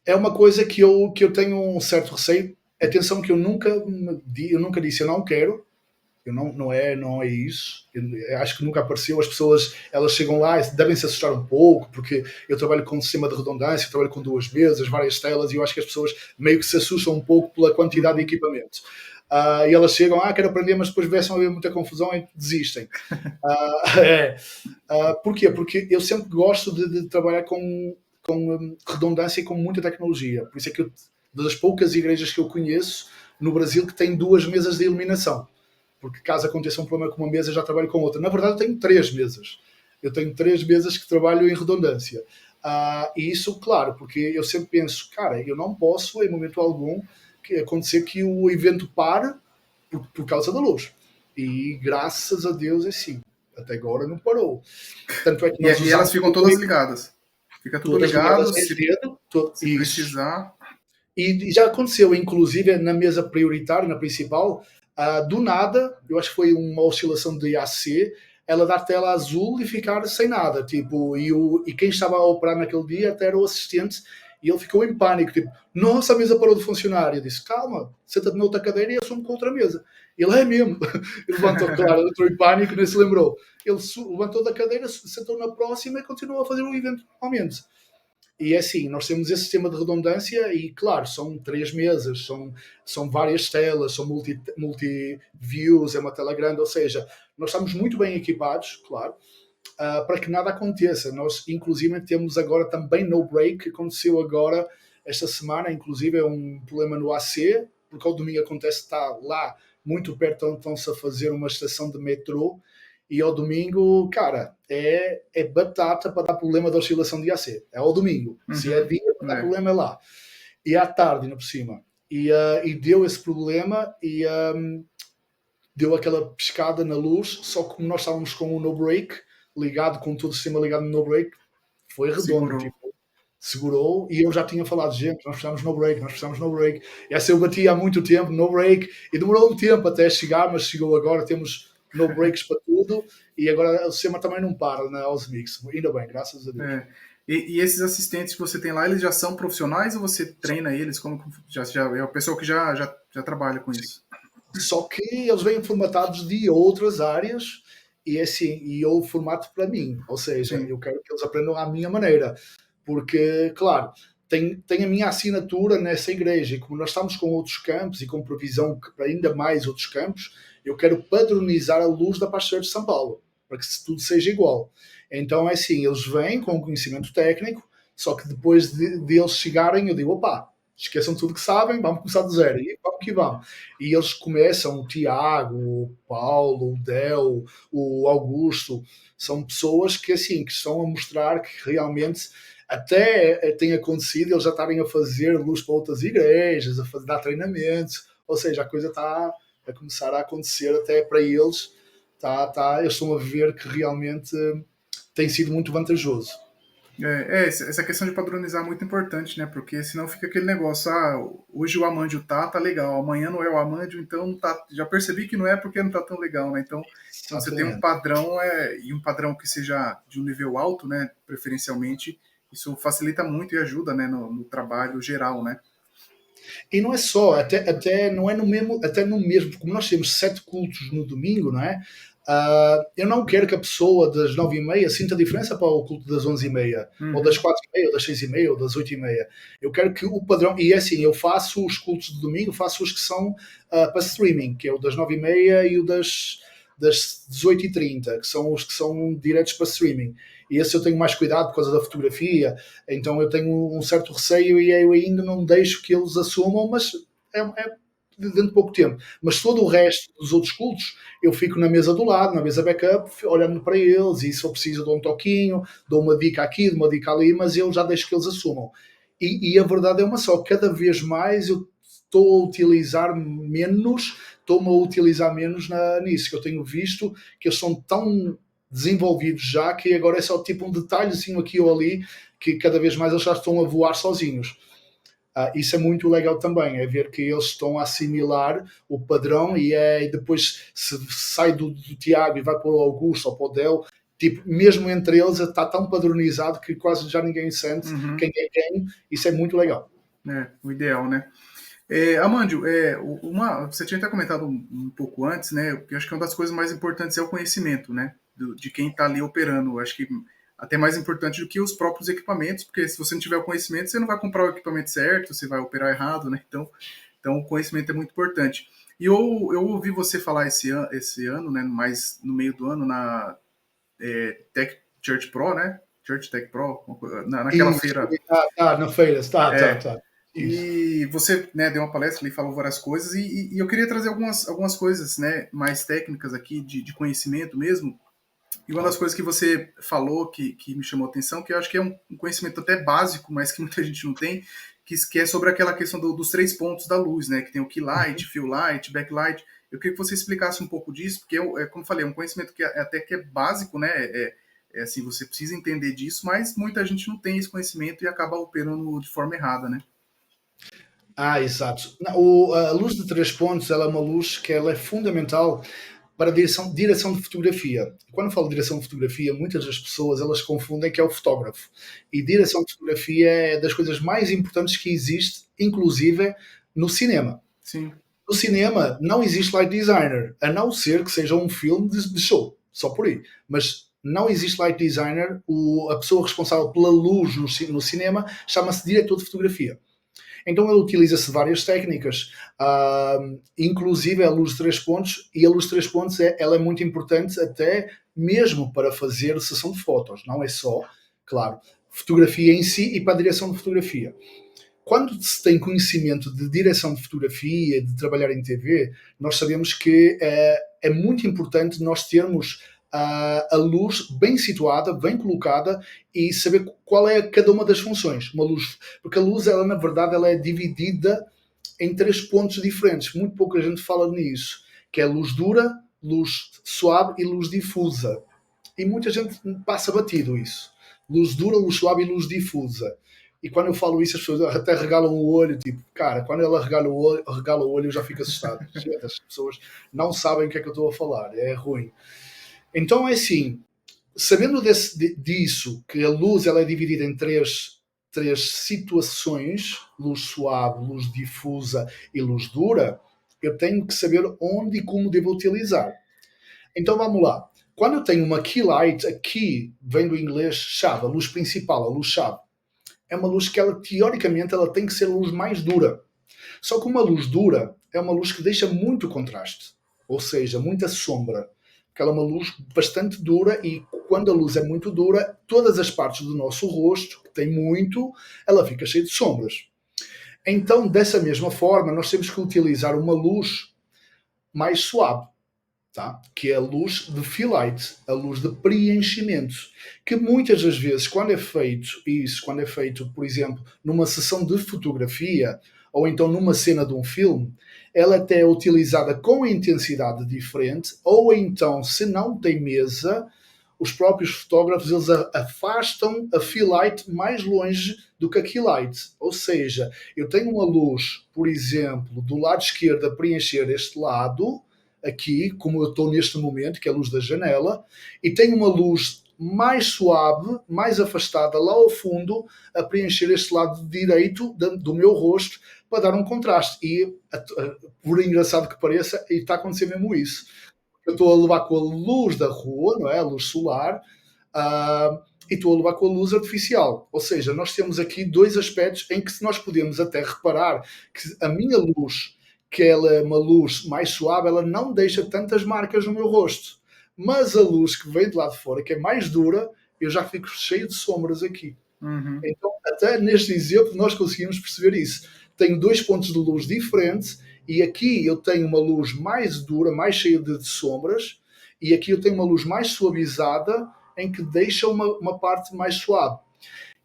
é uma coisa que eu tenho um certo receio. Atenção que eu nunca disse eu não quero. Eu não é isso. Eu acho que nunca apareceu. As pessoas, elas chegam lá e devem se assustar um pouco, porque eu trabalho com um sistema de redundância, eu trabalho com 2 mesas, várias telas, e eu acho que as pessoas meio que se assustam um pouco pela quantidade de equipamento. E elas chegam, quero aprender, mas depois começam a haver muita confusão e desistem. Porquê? Porque eu sempre gosto de trabalhar com redundância e com muita tecnologia. Por isso é que das poucas igrejas que eu conheço no Brasil que têm 2 mesas de iluminação. Porque caso aconteça um problema com uma mesa, já trabalho com outra. Na verdade, eu tenho 3 mesas. Eu tenho 3 mesas que trabalho em redundância. E isso, claro, porque eu sempre penso, cara, eu não posso, em momento algum, acontecer que o evento pare por causa da luz. E graças a Deus, assim, até agora não parou. Tanto é que nós E elas usamos ficam todas ligadas. Fica tudo todas ligado, ligadas em rede. se Isso. precisar. E já aconteceu, inclusive, na mesa prioritária, na principal, do nada, eu acho que foi uma oscilação de AC, ela dar tela azul e ficar sem nada. Tipo, e quem estava a operar naquele dia até era o assistente, e ele ficou em pânico. Tipo, nossa, a mesa parou de funcionar. Eu disse, calma, senta-te noutra cadeira e assume com outra mesa. Ele é mesmo. Ele levantou, claro, entrou em pânico, nem se lembrou. Ele levantou da cadeira, sentou na próxima e continuou a fazer o evento normalmente. E é assim, nós temos esse sistema de redundância e, claro, são 3 mesas, são várias telas, são multi-views, é uma tela grande, ou seja, nós estamos muito bem equipados, claro, para que nada aconteça. Nós, inclusive, temos agora também no break, que aconteceu agora esta semana, inclusive é um problema no AC, porque ao domingo acontece, está lá muito perto onde estão-se a fazer uma estação de metrô, e ao domingo, cara, é batata para dar problema da oscilação de AC. É ao domingo. Se é dia, para dar problema é lá. E à tarde, ainda por cima. E deu esse problema e deu aquela pescada na luz, só que como nós estávamos com o no-break ligado, com todo o sistema ligado no no-break, foi redondo. Segurou, e eu já tinha falado, gente, nós precisamos no break. E essa eu bati há muito tempo, no break, e demorou um tempo até chegar, mas chegou agora, temos no breaks para tudo, e agora o sistema também não para na Osmix, ainda bem, graças a Deus. E esses assistentes que você tem lá, eles já são profissionais ou você treina eles? Como já é o pessoal que já trabalha com isso? Só que eles vêm formatados de outras áreas, e assim, e eu formato para mim, ou seja, eu quero que eles aprendam à minha maneira, porque, claro, tem a minha assinatura nessa igreja, e como nós estamos com outros campos e com previsão para ainda mais outros campos, eu quero padronizar a luz da Pastor de São Paulo, para que tudo seja igual. Então é assim, eles vêm com conhecimento técnico, só que depois de eles chegarem, eu digo, opa, esqueçam tudo que sabem, vamos começar do zero, e vamos que vamos. E eles começam, o Tiago, o Paulo, o Del, o Augusto, são pessoas que assim, que estão a mostrar que realmente até tem acontecido eles já estarem a fazer luz para outras igrejas, dar treinamentos, ou seja, a coisa está a começar a acontecer até para eles, eles estão a ver que realmente tem sido muito vantajoso. Essa questão de padronizar é muito importante, né? Porque senão fica aquele negócio, hoje o Amandio tá legal, amanhã não é o Amandio, então não tá, já percebi que não é porque não tá tão legal, né? Então, quando você tem um padrão, e um padrão que seja de um nível alto, né? Preferencialmente, isso facilita muito e ajuda, né? No trabalho geral, né? E não é só, até não é no mesmo, até no mesmo, como nós temos 7 cultos no domingo, não é? Eu não quero que a pessoa das 9h30 sinta a diferença para o culto das 11h30, ou das 4h30, ou das 6h30, ou das 8h30. Eu quero que o padrão, e é assim, eu faço os cultos de domingo, faço os que são para streaming, que é o das 9h30 e o das das 18h30, que são os que são diretos para streaming. E esse eu tenho mais cuidado por causa da fotografia, então eu tenho um certo receio e eu ainda não deixo que eles assumam, mas é dentro de pouco tempo. Mas todo o resto dos outros cultos, eu fico na mesa do lado, na mesa backup, olhando para eles, e se eu preciso dou um toquinho, dou uma dica aqui, dou uma dica ali, mas eu já deixo que eles assumam. E a verdade é uma só, cada vez mais eu estou a utilizar menos, estou-me a utilizar menos nisso, que eu tenho visto que eles são tão desenvolvidos já que agora é só tipo um detalhezinho aqui ou ali, que cada vez mais eles já estão a voar sozinhos. Isso é muito legal também, é ver que eles estão a assimilar o padrão e depois se sai do Tiago e vai para o Augusto ou para o Del, tipo, mesmo entre eles está tão padronizado que quase já ninguém sente quem é quem, isso é muito legal. O ideal, né? Amandio, você tinha até comentado um pouco antes, né? Porque eu acho que uma das coisas mais importantes é o conhecimento, né? De quem está ali operando. Eu acho que até mais importante do que os próprios equipamentos, porque se você não tiver o conhecimento, você não vai comprar o equipamento certo, você vai operar errado, né? Então o conhecimento é muito importante. E eu ouvi você falar esse ano, né? Mais no meio do ano, na Tech Church Pro, né? Church Tech Pro, naquela feira. Na feira, tá. E você, né, deu uma palestra e falou várias coisas, e eu queria trazer algumas coisas, né, mais técnicas aqui, de conhecimento mesmo. E uma das coisas que você falou que me chamou a atenção, que eu acho que é um conhecimento até básico, mas que muita gente não tem, que é sobre aquela questão dos 3 pontos da luz, né? Que tem o key light, fill light, backlight. Eu queria que você explicasse um pouco disso, porque, como eu falei, é um conhecimento que até que é básico, né? Assim, você precisa entender disso, mas muita gente não tem esse conhecimento e acaba operando de forma errada, né? Exato. A luz de 3 pontos, ela é uma luz que ela é fundamental para a direção de fotografia. Quando eu falo de direção de fotografia, muitas das pessoas elas confundem que é o fotógrafo. E direção de fotografia é das coisas mais importantes que existe, inclusive no cinema. Sim. No cinema não existe light designer, a não ser que seja um filme de show, só por aí. Mas não existe light designer, a pessoa responsável pela luz no cinema chama-se diretor de fotografia. Então ele utiliza-se várias técnicas, inclusive a luz de 3 pontos, e a luz de 3 pontos ela é muito importante até mesmo para fazer sessão de fotos, não é só, claro, fotografia em si e para a direção de fotografia. Quando se tem conhecimento de direção de fotografia, de trabalhar em TV, nós sabemos que é muito importante nós termos a luz bem situada, bem colocada e saber qual é cada uma das funções. Uma luz, porque a luz, ela na verdade, ela é dividida em 3 pontos diferentes. Muito pouca gente fala nisso, que é luz dura, luz suave e luz difusa. E muita gente passa batido isso. Luz dura, luz suave e luz difusa. E quando eu falo isso, as pessoas até regalam o olho, tipo, cara, quando ela regala o olho eu já fico assustado. As pessoas não sabem o que é que eu estou a falar, é ruim. Então é assim, sabendo disso, que a luz ela é dividida em três situações, luz suave, luz difusa e luz dura, eu tenho que saber onde e como devo utilizar. Então vamos lá. Quando eu tenho uma key light, aqui vem do inglês chave, a luz principal, a luz chave. É uma luz que ela, teoricamente, ela tem que ser a luz mais dura. Só que uma luz dura é uma luz que deixa muito contraste, ou seja, muita sombra. Porque ela é uma luz bastante dura e quando a luz é muito dura, todas as partes do nosso rosto, que tem muito, ela fica cheia de sombras. Então, dessa mesma forma, nós temos que utilizar uma luz mais suave, tá? Que é a luz de fill light, a luz de preenchimento, que muitas das vezes, quando é feito, por exemplo, numa sessão de fotografia, ou então numa cena de um filme, ela até é utilizada com intensidade diferente, ou então, se não tem mesa, os próprios fotógrafos eles afastam a fill light mais longe do que a key light. Ou seja, eu tenho uma luz, por exemplo, do lado esquerdo a preencher este lado, aqui, como eu estou neste momento, que é a luz da janela, e tenho uma luz mais suave, mais afastada lá ao fundo, a preencher este lado direito do meu rosto, para dar um contraste. E, por engraçado que pareça, está a acontecer mesmo isso. Eu estou a levar com a luz da rua, não é? A luz solar, e estou a levar com a luz artificial. Ou seja, nós temos aqui 2 aspectos em que nós podemos até reparar que a minha luz que ela é uma luz mais suave, ela não deixa tantas marcas no meu rosto. Mas a luz que vem de lá de fora, que é mais dura, eu já fico cheio de sombras aqui. Uhum. Então, até neste exemplo, nós conseguimos perceber isso. Tenho 2 pontos de luz diferentes e aqui eu tenho uma luz mais dura, mais cheia de sombras, e aqui eu tenho uma luz mais suavizada, em que deixa uma parte mais suave.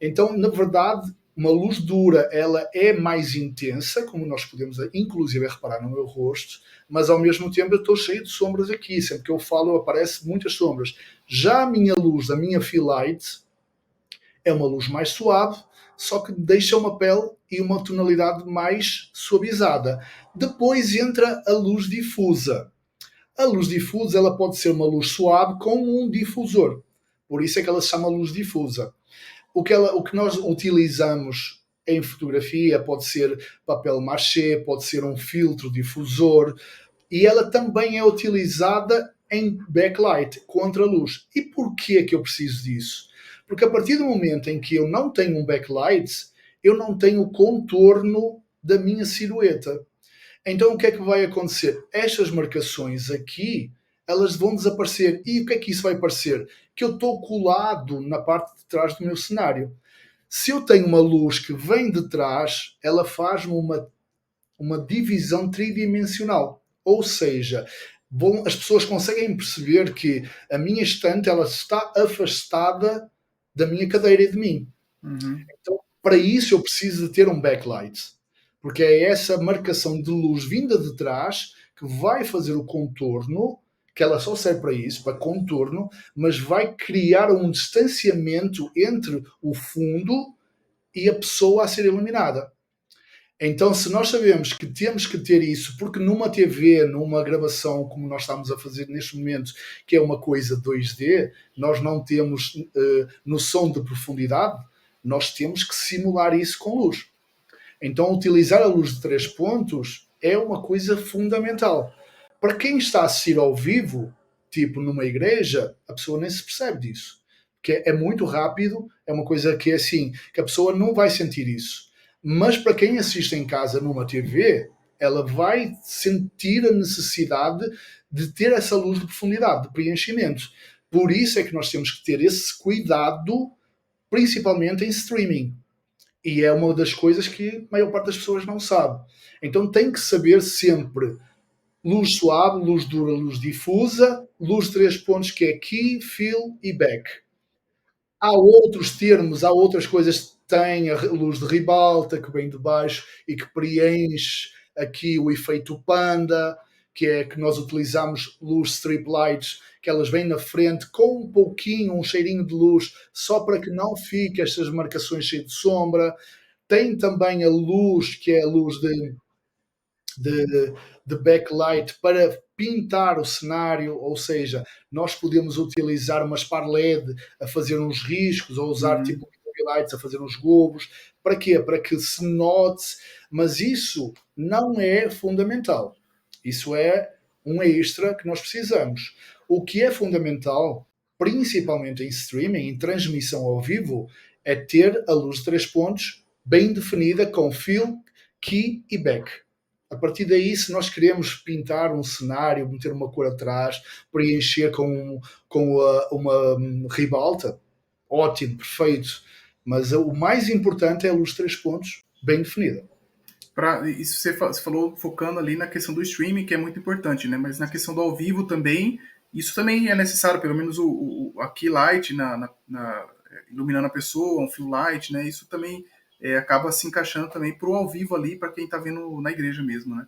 Então, na verdade, uma luz dura, ela é mais intensa, como nós podemos inclusive reparar no meu rosto, mas ao mesmo tempo eu estou cheio de sombras aqui. Sempre que eu falo, aparecem muitas sombras. Já a minha luz, a minha fill light, é uma luz mais suave, só que deixa uma pele e uma tonalidade mais suavizada. Depois entra a luz difusa. A luz difusa, ela pode ser uma luz suave com um difusor. Por isso é que ela se chama luz difusa. O que nós utilizamos em fotografia pode ser papel machê, pode ser um filtro difusor, e ela também é utilizada em backlight, contra a luz. E porquê que eu preciso disso? Porque a partir do momento em que eu não tenho um backlight, eu não tenho o contorno da minha silhueta. Então o que é que vai acontecer? Estas marcações aqui, elas vão desaparecer. E o que é que isso vai parecer? Que eu estou colado na parte de trás do meu cenário. Se eu tenho uma luz que vem de trás, ela faz-me uma divisão tridimensional. Ou seja, as pessoas conseguem perceber que a minha estante ela está afastada da minha cadeira e de mim. Uhum. Então, para isso eu preciso de ter um backlight, porque é essa marcação de luz vinda de trás que vai fazer o contorno, que ela só serve para isso, para contorno, mas vai criar um distanciamento entre o fundo e a pessoa a ser iluminada. Então, se nós sabemos que temos que ter isso, porque numa TV, numa gravação como nós estamos a fazer neste momento, que é uma coisa 2D, nós não temos noção de profundidade, nós temos que simular isso com luz. Então, utilizar a luz de 3 pontos é uma coisa fundamental. Para quem está a assistir ao vivo, tipo numa igreja, a pessoa nem se percebe disso. Porque é muito rápido, é uma coisa que é assim, que a pessoa não vai sentir isso. Mas para quem assiste em casa numa TV, ela vai sentir a necessidade de ter essa luz de profundidade, de preenchimento. Por isso é que nós temos que ter esse cuidado, principalmente em streaming. E é uma das coisas que a maior parte das pessoas não sabe. Então tem que saber sempre luz suave, luz dura, luz difusa, luz de 3 pontos, que é key, fill e back. Há outros termos, há outras coisas. Tem a luz de ribalta que vem de baixo e que preenche aqui o efeito panda, que é que nós utilizamos luz strip lights, que elas vêm na frente com um pouquinho, um cheirinho de luz, só para que não fique estas marcações cheias de sombra. Tem também a luz, que é a luz de backlight para pintar o cenário, ou seja, nós podemos utilizar uma spar LED a fazer uns riscos, ou usar tipo lights a fazer uns globos. Para quê? Para que se note, mas isso não é fundamental. Isso é um extra que nós precisamos. O que é fundamental, principalmente em streaming, em transmissão ao vivo, é ter a luz de 3 pontos bem definida com fill, key e back. A partir daí, se nós queremos pintar um cenário, meter uma cor atrás, preencher com uma ribalta, ótimo, perfeito. Mas o mais importante é a luz de 3 pontos bem definida. Isso você falou focando ali na questão do streaming, que é muito importante, né? Mas na questão do ao vivo também, isso também é necessário, pelo menos a key light iluminando a pessoa, um fill light, né? Isso também acaba se encaixando também pro ao vivo ali, para quem está vendo na igreja mesmo, né?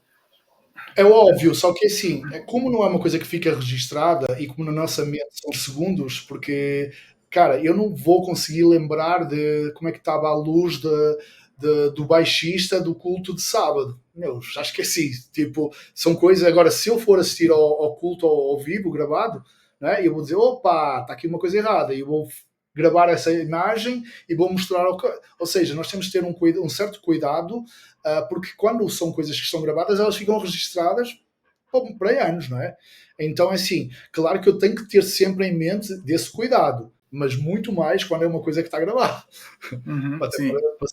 É óbvio, só que assim, como não é uma coisa que fica registrada e como na nossa mente são segundos, porque, cara, eu não vou conseguir lembrar de como é que estava a luz do baixista do culto de sábado. Meu, já esqueci. Tipo, são coisas. Agora, se eu for assistir ao culto ao vivo, gravado, né, eu vou dizer: opa, está aqui uma coisa errada. E eu vou gravar essa imagem e vou mostrar. Ou seja, nós temos que ter um certo cuidado, porque quando são coisas que são gravadas, elas ficam registradas para anos, não é? Então, assim, claro que eu tenho que ter sempre em mente desse cuidado, mas muito mais quando é uma coisa que está gravada, Uhum, para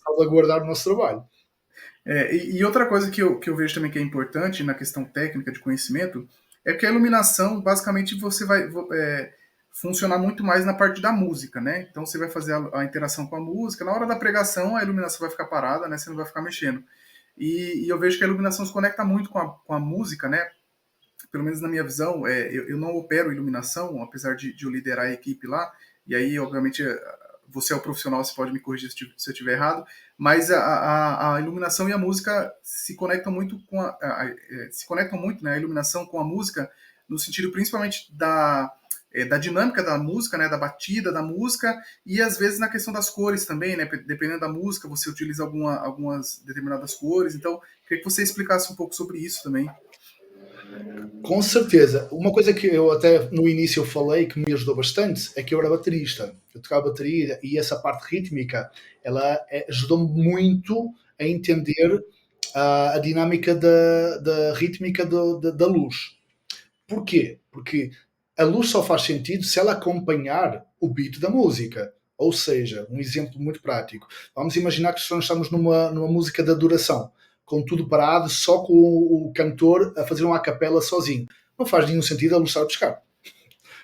salvaguardar o nosso trabalho. E outra coisa que eu vejo também que é importante na questão técnica de conhecimento é que a iluminação, basicamente, você vai funcionar muito mais na parte da música, né? Então você vai fazer a interação com a música. Na hora da pregação, a iluminação vai ficar parada, né? Você não vai ficar mexendo. E eu vejo que a iluminação se conecta muito com a música, né? Pelo menos na minha visão, eu não opero iluminação, apesar de eu liderar a equipe lá, e aí, obviamente, você é o profissional, você pode me corrigir se eu estiver errado, mas a iluminação e a música se conectam muito se conectam muito, né, a iluminação com a música, no sentido principalmente da dinâmica da música, né, da batida da música, e às vezes na questão das cores também, né, dependendo da música, você utiliza algumas determinadas cores, então, queria que você explicasse um pouco sobre isso também. Com certeza. Uma coisa que eu até no início eu falei que me ajudou bastante é que eu era baterista. Eu tocava bateria e essa parte rítmica, ela ajudou-me muito a entender a dinâmica da rítmica da luz. Porquê? Porque a luz só faz sentido se ela acompanhar o beat da música. Ou seja, um exemplo muito prático. Vamos imaginar que nós estamos numa música de adoração, com tudo parado, só com o cantor a fazer uma capela sozinho. Não faz nenhum sentido a luz estar a buscar.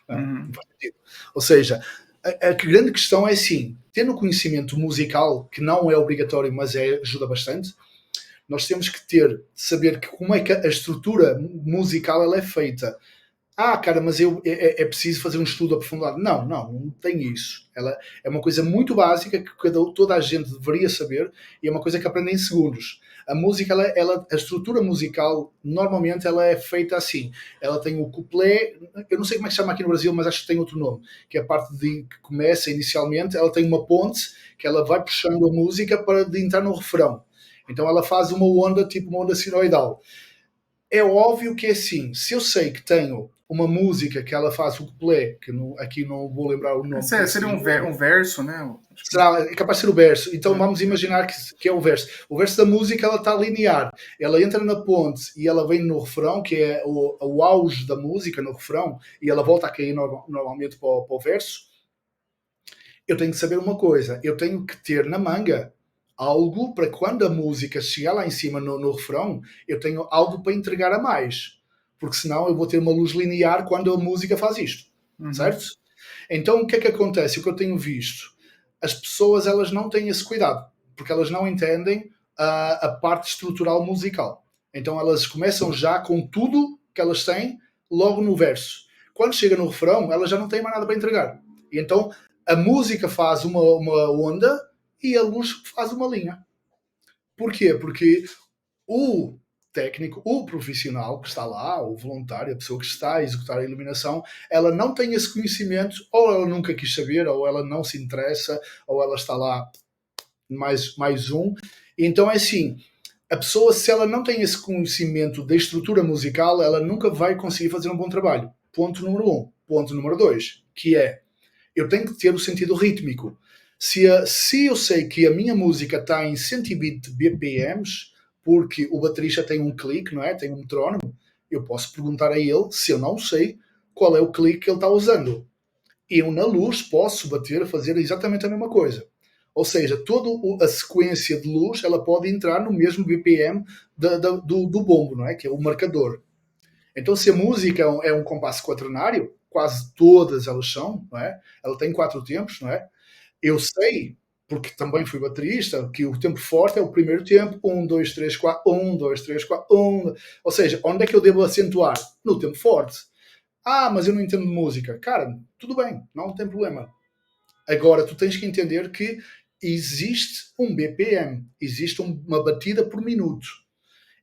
Não Uhum. faz sentido. Ou seja, a grande questão é assim, tendo conhecimento musical, que não é obrigatório, mas ajuda bastante, nós temos que saber como é que a estrutura musical ela é feita. Cara, mas é preciso fazer um estudo aprofundado. Não tem isso. Ela é uma coisa muito básica que toda a gente deveria saber e é uma coisa que aprende em segundos. A música, a estrutura musical, normalmente ela é feita assim. Ela tem o couplet, eu não sei como é que se chama aqui no Brasil, mas acho que tem outro nome, que é a parte que começa inicialmente, ela tem uma ponte que ela vai puxando a música para de entrar no refrão. Então ela faz uma onda, tipo uma onda sinoidal. É óbvio que é assim, se eu sei que tenho uma música que ela faz o couplet, que aqui não vou lembrar o nome que Seria seja, um verso, né? Acho que, será, é capaz de ser o verso. Então é. vamos imaginar que é o verso. O verso da música ela está linear. Ela entra na ponte e ela vem no refrão, que é o auge da música no refrão, e ela volta a cair normalmente para o verso. Eu tenho que saber uma coisa, eu tenho que ter na manga algo para quando a música chegar lá em cima no refrão, eu tenho algo para entregar a mais. Porque senão eu vou ter uma luz linear quando a música faz isto. Uhum. Certo? Então o que é que acontece? O que eu tenho visto? As pessoas elas não têm esse cuidado, porque elas não entendem a parte estrutural musical. Então elas começam já com tudo que elas têm logo no verso. Quando chega no refrão, elas já não têm mais nada para entregar. E então a música faz uma onda e a luz faz uma linha. Porquê? Porque o técnico, o profissional que está lá, o voluntário, a pessoa que está a executar a iluminação, ela não tem esse conhecimento, ou ela nunca quis saber, ou ela não se interessa, ou ela está lá mais um. Então é assim, a pessoa, se ela não tem esse conhecimento da estrutura musical, ela nunca vai conseguir fazer um bom trabalho. Ponto número um. Ponto número dois, que é eu tenho que ter o sentido rítmico. Se eu sei que a minha música está em 120 BPMs, porque o baterista tem um clique, não é? Tem um metrónomo, eu posso perguntar a ele, se eu não sei, qual é o clique que ele está usando. Eu, na luz, posso fazer exatamente a mesma coisa. Ou seja, toda a sequência de luz ela pode entrar no mesmo BPM do bombo, não é? Que é o marcador. Então, se a música é um compasso quaternário, quase todas elas são, não é? Ela tem 4 tempos, não é? Eu sei, porque também fui baterista, que o tempo forte é o primeiro tempo, 1, 2, 3, 4, 1, 2, 3, 4, 1. Ou seja, onde é que eu devo acentuar? No tempo forte. Mas eu não entendo de música. Cara, tudo bem, não tem problema. Agora, tu tens que entender que existe um BPM, existe uma batida por minuto.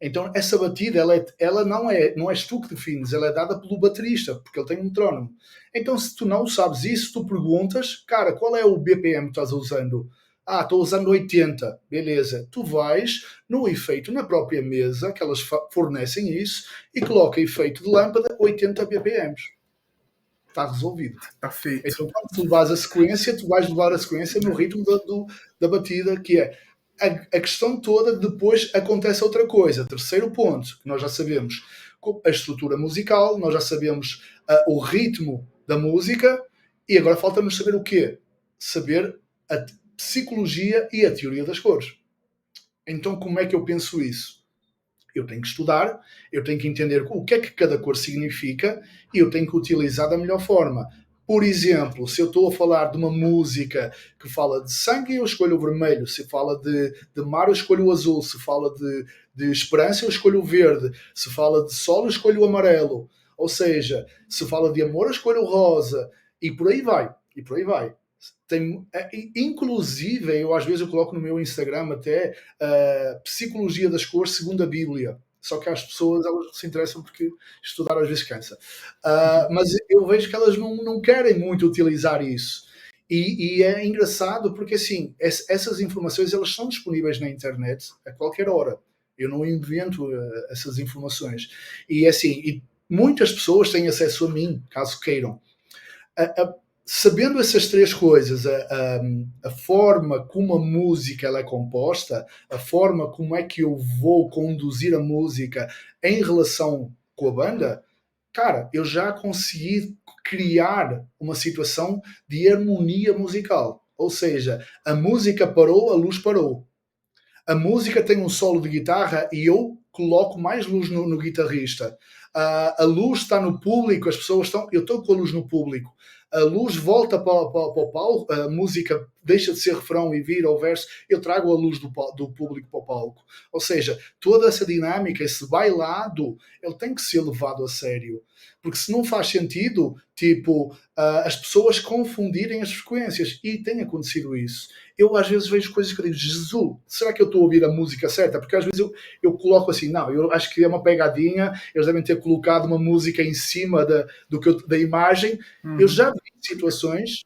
Então, essa batida, ela não és tu que defines, ela é dada pelo baterista, porque ele tem um metrónomo. Então, se tu não sabes isso, tu perguntas, cara, qual é o BPM que estás usando? Estou usando 80. Beleza. Tu vais no efeito na própria mesa, que elas fornecem isso, e coloca efeito de lâmpada 80 BPMs. Está resolvido. Tá feito. Então, quando tu levas a sequência, tu vais levar a sequência no ritmo da batida, que é a questão toda. Depois acontece outra coisa. Terceiro ponto, que nós já sabemos a estrutura musical, nós já sabemos o ritmo da música, e agora falta-nos saber o quê? Saber a psicologia e a teoria das cores. Então como é que eu penso isso? Eu tenho que estudar, eu tenho que entender o que é que cada cor significa e eu tenho que utilizar da melhor forma. Por exemplo, se eu estou a falar de uma música que fala de sangue, eu escolho o vermelho. Se fala de mar, eu escolho o azul. Se fala de esperança, eu escolho o verde. Se fala de sol, eu escolho o amarelo. Ou seja, se fala de amor, eu escolho o rosa. E por aí vai. E por aí vai. Inclusive, eu às vezes eu coloco no meu Instagram até psicologia das cores segundo a Bíblia. Só que as pessoas elas não se interessam porque estudar às vezes cansa. Mas eu vejo que elas não querem muito utilizar isso. E é engraçado porque assim, essas informações elas são disponíveis na internet a qualquer hora. Eu não invento essas informações. E assim, e muitas pessoas têm acesso a mim, caso queiram. Sabendo essas três coisas, a forma como a música ela é composta, a forma como é que eu vou conduzir a música em relação com a banda, cara, eu já consegui criar uma situação de harmonia musical. Ou seja, a música parou, a luz parou. A música tem um solo de guitarra e eu coloco mais luz no guitarrista. A luz está no público, as pessoas estão. Eu estou com a luz no público. A luz volta para o palco, a música deixa de ser refrão e vira ao verso, eu trago a luz do público para o palco. Ou seja, toda essa dinâmica, esse bailado, ele tem que ser levado a sério. Porque se não faz sentido, tipo, as pessoas confundirem as frequências. E tem acontecido isso. Eu às vezes vejo coisas que eu digo, Jesus, será que eu estou a ouvir a música certa? Porque às vezes eu coloco assim, não, eu acho que é uma pegadinha, eles devem ter colocado uma música em cima da imagem. Eu já vi situações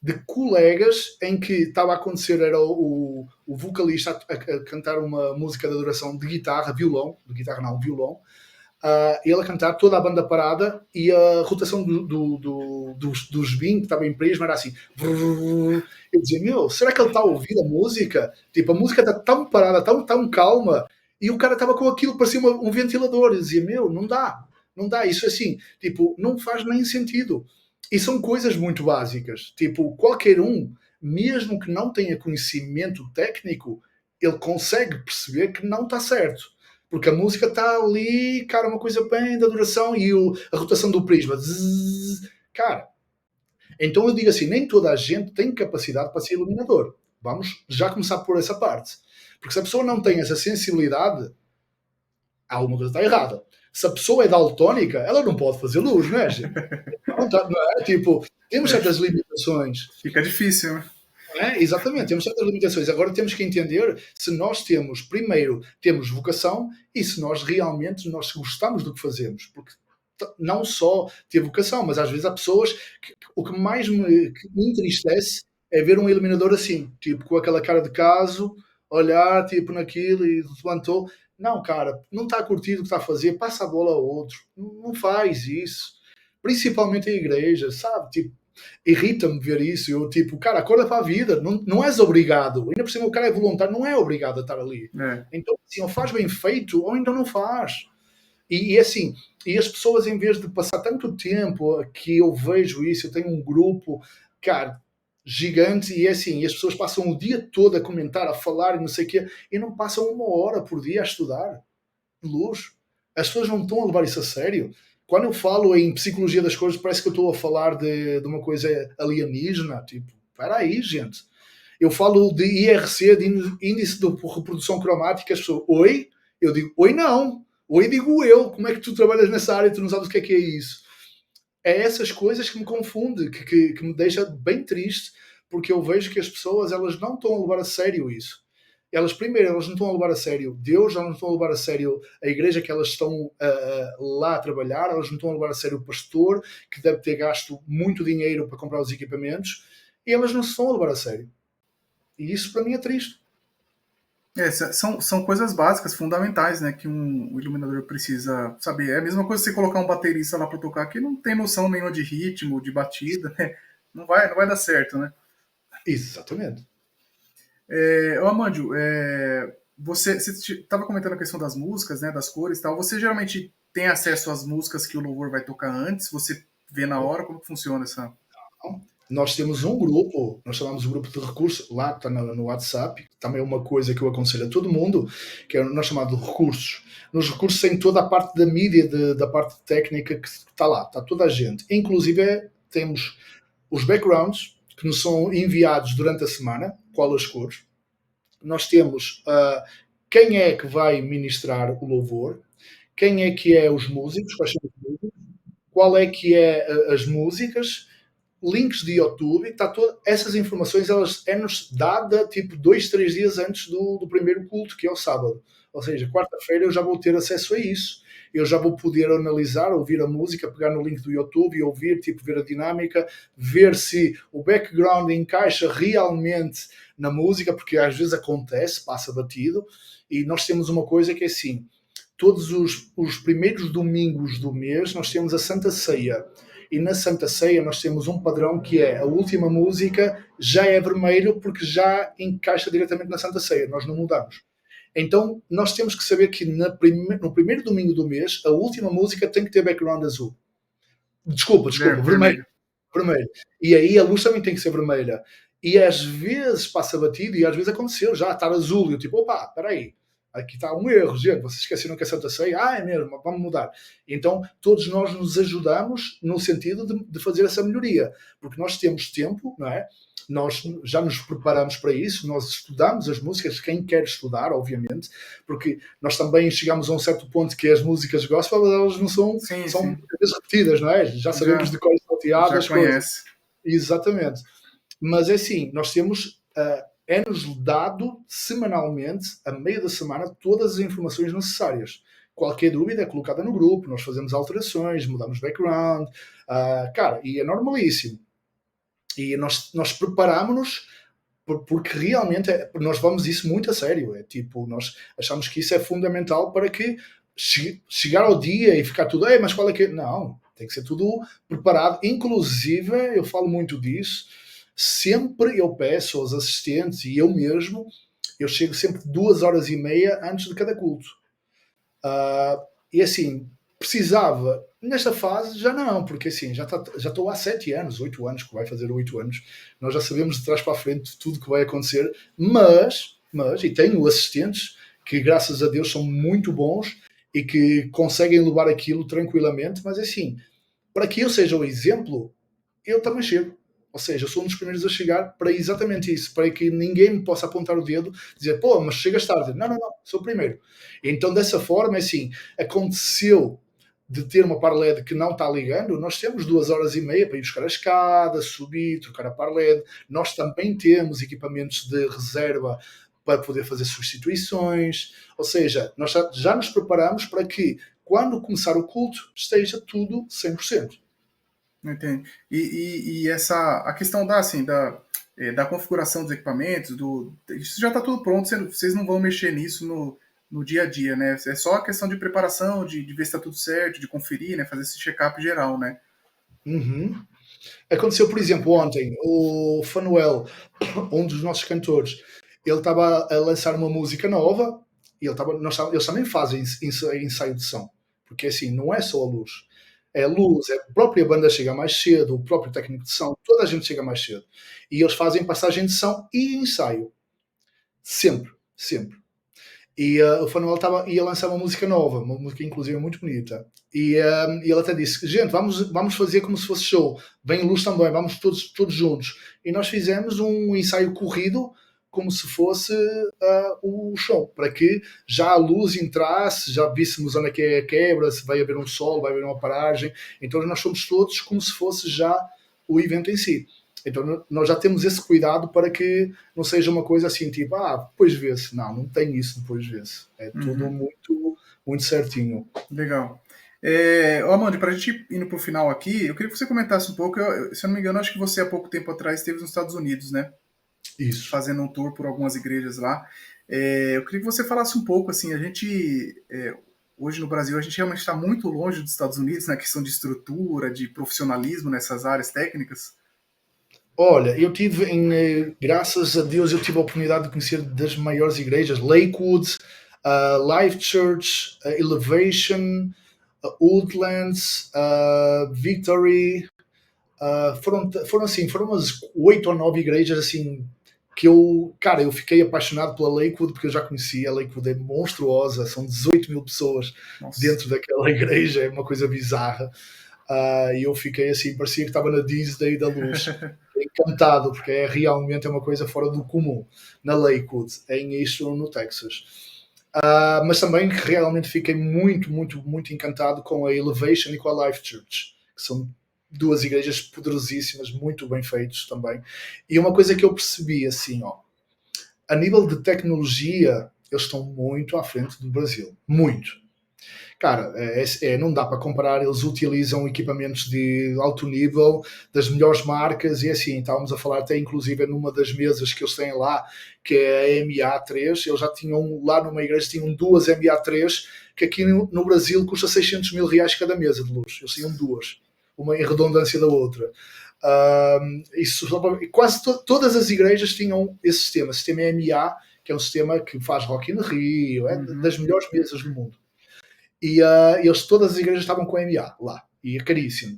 de colegas em que estava a acontecer, era o vocalista a cantar uma música de adoração de guitarra, violão, de guitarra não, violão, ele a cantar, toda a banda parada e a rotação dos 20 que estava em prisma era assim. Eu dizia, meu, será que ele está a ouvir a música? Tipo, a música está tão parada, tão calma, e o cara estava com aquilo, parecia um ventilador. Eu dizia, meu, não dá, não dá. Isso assim, tipo, não faz nem sentido. E são coisas muito básicas. Tipo, qualquer um, mesmo que não tenha conhecimento técnico, ele consegue perceber que não está certo. Porque a música está ali, cara, uma coisa bem da duração e a rotação do prisma. Zzz, cara, então eu digo assim, nem toda a gente tem capacidade para ser iluminador. Vamos já começar por essa parte. Porque se a pessoa não tem essa sensibilidade, alguma coisa está errada. Se a pessoa é daltónica, ela não pode fazer luz, não é, gente? Não é? Tipo, temos certas limitações. Fica difícil, né? Exatamente, temos certas limitações. Agora temos que entender se nós temos, primeiro, temos vocação e se nós realmente nós gostamos do que fazemos. Porque não só ter vocação, mas às vezes há pessoas que o que mais que me entristece é ver um eliminador assim, tipo, com aquela cara de caso, olhar tipo naquilo e levantou. Não, cara, não está a curtir o que está a fazer, passa a bola ao outro. Não faz isso. Principalmente a igreja, sabe? Tipo, irrita-me ver isso. Eu, tipo, cara, acorda para a vida, não és obrigado. Ainda por cima, o cara é voluntário, não é obrigado a estar ali. Então, assim, ou faz bem feito, ou então não faz. E assim, e as pessoas, em vez de passar tanto tempo que eu vejo isso, eu tenho um grupo, cara, gigante, e é assim, e as pessoas passam o dia todo a comentar, a falar e não sei o quê, e não passam uma hora por dia a estudar. De luz. As pessoas não estão a levar isso a sério. Quando eu falo em psicologia das cores, parece que eu estou a falar de uma coisa alienígena. Tipo, espera aí, gente. Eu falo de IRC, de índice de reprodução cromática, as pessoas, oi? Eu digo, oi não. Oi digo eu. Como é que tu trabalhas nessa área e tu não sabes o que é isso? É essas coisas que me confunde, que me deixa bem triste, porque eu vejo que as pessoas elas não estão a levar a sério isso. Primeiro, elas não estão a levar a sério Deus, elas não estão a levar a sério a igreja que elas estão lá a trabalhar, elas não estão a levar a sério o pastor, que deve ter gasto muito dinheiro para comprar os equipamentos, e elas não se estão a levar a sério. E isso para mim é triste. São coisas básicas, fundamentais, né, que um iluminador precisa saber. É a mesma coisa você colocar um baterista lá para tocar que não tem noção nenhuma de ritmo, de batida, né? Não vai dar certo, né? Exatamente. Amandio, você estava comentando a questão das músicas, né, das cores e tal. Você geralmente tem acesso às músicas que o louvor vai tocar antes? Você vê na hora? Como que funciona essa? Nós temos um grupo, nós chamamos o grupo de recursos, lá está no WhatsApp, também é uma coisa que eu aconselho a todo mundo, que é nós chamamos de recursos. Nos recursos tem toda a parte da mídia, da parte técnica que está lá, está toda a gente. Inclusive temos os backgrounds que nos são enviados durante a semana, qual as cores. Nós temos quem é que vai ministrar o louvor, quem é que é os músicos, qual é que é as músicas, links de YouTube, está essas informações elas é-nos dada tipo 2, 3 dias antes do primeiro culto, que é o sábado. Ou seja, quarta-feira eu já vou ter acesso a isso. Eu já vou poder analisar, ouvir a música, pegar no link do YouTube e ouvir, tipo, ver a dinâmica, ver se o background encaixa realmente na música, porque às vezes acontece, passa batido, e nós temos uma coisa que é assim, todos os primeiros domingos do mês nós temos a Santa Ceia. E na Santa Ceia nós temos um padrão que é a última música já é vermelho porque já encaixa diretamente na Santa Ceia, nós não mudamos. Então nós temos que saber que no primeiro domingo do mês a última música tem que ter background azul. Desculpa, vermelho. E aí a luz também tem que ser vermelha. E às vezes passa batido e às vezes aconteceu já estar azul e eu tipo, opa, espera aí, aqui está um erro, gente, vocês esqueceram que é Santa Ceia? É mesmo, vamos mudar. Então, todos nós nos ajudamos no sentido de fazer essa melhoria, porque nós temos tempo, não é? Nós já nos preparamos para isso, nós estudamos as músicas, quem quer estudar, obviamente, porque nós também chegamos a um certo ponto que as músicas gospel, elas não são, são muitas vezes repetidas, não é? Já sabemos de cores salteadas. Já conhece. Exatamente. Mas é assim, nós temos... é-nos dado semanalmente, a meio da semana, todas as informações necessárias. Qualquer dúvida é colocada no grupo, nós fazemos alterações, mudamos background, cara, e é normalíssimo. E nós preparamos-nos porque realmente nós vamos isso muito a sério. É tipo, nós achamos que isso é fundamental para que chegar ao dia e ficar tudo, mas qual é que é? Não, tem que ser tudo preparado. Inclusive, eu falo muito disso, sempre eu peço aos assistentes e eu mesmo, eu chego sempre 2 horas e meia antes de cada culto. E assim, precisava, nesta fase já não, porque assim, já estou há 7 anos, 8 anos, que vai fazer 8 anos, nós já sabemos de trás para a frente tudo que vai acontecer, mas e tenho assistentes que graças a Deus são muito bons e que conseguem levar aquilo tranquilamente, mas assim, para que eu seja o exemplo, eu também chego. Ou seja, eu sou um dos primeiros a chegar para exatamente isso, para que ninguém me possa apontar o dedo, dizer, pô, mas chegas tarde. Não, sou o primeiro. Então, dessa forma, é assim, aconteceu de ter uma par LED que não está ligando, nós temos 2 horas e meia para ir buscar a escada, subir, trocar a par LED. Nós também temos equipamentos de reserva para poder fazer substituições. Ou seja, nós já nos preparamos para que, quando começar o culto, esteja tudo 100%. Entendi. E a questão da configuração dos equipamentos, isso já está tudo pronto, vocês não vão mexer nisso no dia a dia, né? É só a questão de preparação, de ver se está tudo certo, de conferir, né? Fazer esse check-up geral, né? Uhum. Aconteceu, por exemplo, ontem, o Fanuel, um dos nossos cantores, ele estava a lançar uma música nova e eles também fazem ensaio de som, porque assim, não é só a luz. É a luz, a própria banda chega mais cedo, o próprio técnico de som, toda a gente chega mais cedo. E eles fazem passagem de som e ensaio. Sempre. E o Fanuel ia lançar uma música nova, uma música inclusive muito bonita. E ele até disse, gente, vamos fazer como se fosse show. Vem luz também, vamos todos juntos. E nós fizemos um ensaio corrido, como se fosse o show, para que já a luz entrasse, já víssemos onde é que é a quebra, se vai haver um sol, vai haver uma paragem. Então nós somos todos como se fosse já o evento em si. Então nós já temos esse cuidado para que não seja uma coisa assim, tipo, depois vê-se. Não tem isso, depois vê-se. É tudo muito, muito certinho. Legal. Amanda, para a gente ir indo para o final aqui, eu queria que você comentasse um pouco, se eu não me engano, acho que você há pouco tempo atrás esteve nos Estados Unidos, né? Isso. Fazendo um tour por algumas igrejas lá. Eu queria que você falasse um pouco, assim, hoje no Brasil, a gente realmente está muito longe dos Estados Unidos na questão de estrutura, de profissionalismo nessas áreas técnicas. Olha, graças a Deus, eu tive a oportunidade de conhecer das maiores igrejas, Lakewood, Life Church, Elevation, Woodlands, Victory, Foram umas 8 ou 9 igrejas assim que eu fiquei apaixonado pela Lakewood, porque eu já conhecia. A Lakewood é monstruosa, são 18 mil pessoas dentro daquela igreja, é uma coisa bizarra. E eu fiquei assim, parecia que estava na Disney da luz, encantado, porque realmente uma coisa fora do comum, na Lakewood, em Easton, no Texas. Mas também realmente fiquei muito, muito, muito encantado com a Elevation e com a Life Church, que são duas igrejas poderosíssimas, muito bem feitos também. E uma coisa que eu percebi, assim, a nível de tecnologia, eles estão muito à frente do Brasil. Muito. Cara, não dá para comparar. Eles utilizam equipamentos de alto nível, das melhores marcas, e assim, estávamos a falar até inclusive numa das mesas que eles têm lá, que é a MA3. Eles já tinham, lá numa igreja, tinham duas MA3, que aqui no Brasil custa 600 mil reais cada mesa de luz. Eles tinham duas, uma em redundância da outra. Quase todas as igrejas tinham esse sistema MA, que é um sistema que faz Rock in Rio, das melhores mesas do mundo. E todas as igrejas estavam com MA lá, e é caríssimo.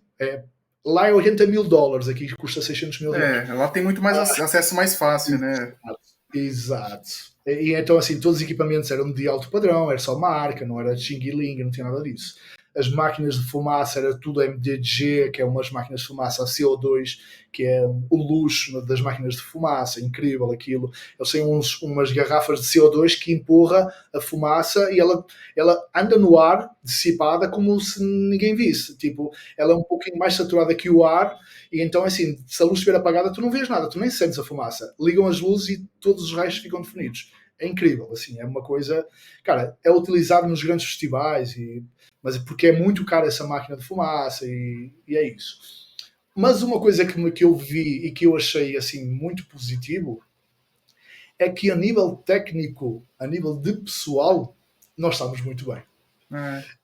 Lá é 80 mil dólares, aqui custa 600 mil reais. Lá tem muito mais acesso mais fácil, né? Exato. E então, assim, todos os equipamentos eram de alto padrão, era só marca, não era xing-ling, não tinha nada disso. As máquinas de fumaça era tudo MDG, que é umas máquinas de fumaça a CO2, que é o luxo das máquinas de fumaça, incrível aquilo. Eles têm umas garrafas de CO2 que empurra a fumaça e ela anda no ar, dissipada, como se ninguém visse. Tipo, ela é um pouquinho mais saturada que o ar, e então, assim, se a luz estiver apagada, tu não vês nada, tu nem sentes a fumaça. Ligam as luzes e todos os raios ficam definidos. É incrível, assim, é uma coisa... Cara, é utilizado nos grandes festivais, mas porque é muito cara essa máquina de fumaça, e é isso. Mas uma coisa que eu vi e que eu achei, assim, muito positivo, é que a nível técnico, a nível de pessoal, nós estamos muito bem.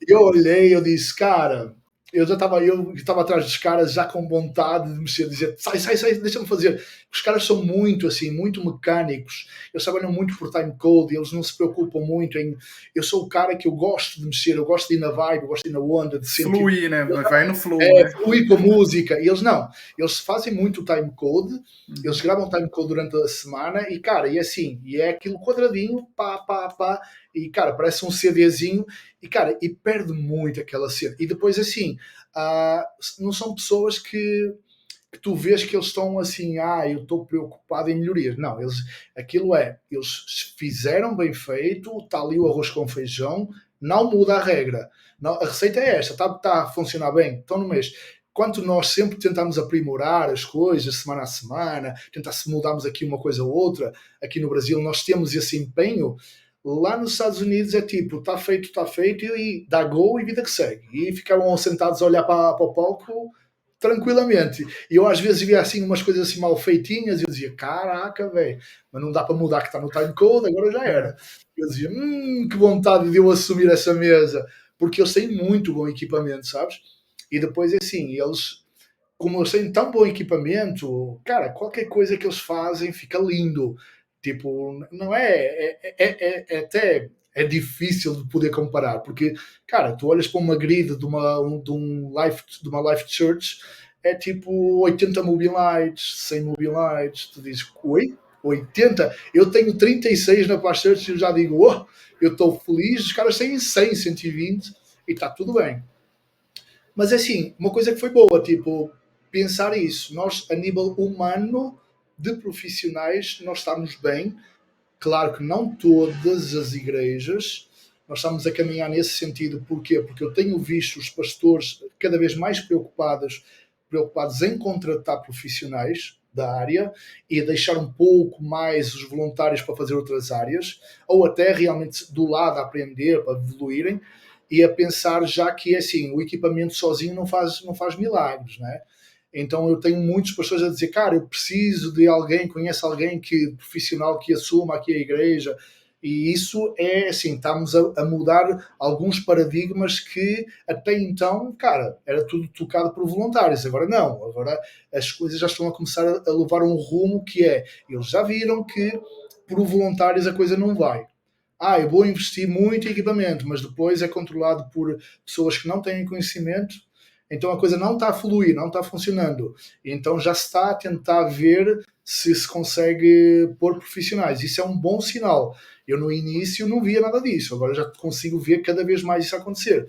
Eu olhei, eu disse, cara... Eu estava atrás dos caras já com vontade de mexer, dizer, sai, deixa-me fazer. Os caras são muito, assim, muito mecânicos. Eles trabalham muito por timecode, eles não se preocupam muito em... Eu sou o cara que eu gosto de mexer, eu gosto de ir na vibe, eu gosto de ir na onda, de sentir... Fluir, né? Vai no flow, né? Fluir com a música. E eles não. Eles fazem muito timecode, eles gravam timecode durante a semana e, cara, e assim, e é aquilo quadradinho, pá, e, cara, parece um CDzinho, e, cara, e perde muito aquela cena. E depois, assim, não são pessoas que tu vês que eles estão assim, eu estou preocupado em melhorias. Não, eles fizeram bem feito, está ali o arroz com feijão, não muda a regra. Não, a receita é esta, está a funcionar bem, estão no mês. Quanto nós sempre tentamos aprimorar as coisas, semana a semana, tentar se mudarmos aqui uma coisa ou outra, aqui no Brasil nós temos esse empenho. Lá nos Estados Unidos é tipo, está feito e dá gol e vida que segue. E ficavam sentados a olhar para o palco tranquilamente. E eu às vezes via assim umas coisas assim mal feitinhas e eu dizia, caraca, velho, mas não dá para mudar que está no timecode, agora já era. Eu dizia, que vontade de eu assumir essa mesa, porque eles têm muito bom equipamento, sabes? E depois assim, como eles têm tão bom equipamento, cara, qualquer coisa que eles fazem fica lindo. Tipo, não até é difícil de poder comparar, porque, cara, tu olhas para uma grid de uma life church, é tipo 80 moving lights, 100 moving lights, tu dizes, oi? 80? Eu tenho 36 na Past Church e eu já digo, eu estou feliz, os caras têm 100, 120 e está tudo bem. Mas assim, uma coisa que foi boa, tipo, pensar isso, nós a nível humano de profissionais, nós estamos bem. Claro que não todas as igrejas, nós estamos a caminhar nesse sentido. Porquê? Porque eu tenho visto os pastores cada vez mais preocupados em contratar profissionais da área e a deixar um pouco mais os voluntários para fazer outras áreas, ou até realmente do lado a aprender, para evoluírem, e a pensar já que assim, o equipamento sozinho não faz milagres, né? Então eu tenho muitos pastores a dizer, cara, eu preciso de alguém, conhece alguém profissional que assuma aqui a igreja. E isso é assim, estamos a mudar alguns paradigmas que até então, cara, era tudo tocado por voluntários. Agora não, agora as coisas já estão a começar a levar um rumo que eles já viram que por voluntários a coisa não vai. Eu vou investir muito em equipamento, mas depois é controlado por pessoas que não têm conhecimento. então a coisa não está a fluir, não está funcionando. Então já se está a tentar ver se consegue pôr profissionais. Isso é um bom sinal. Eu no início não via nada disso, agora já consigo ver cada vez mais isso acontecer.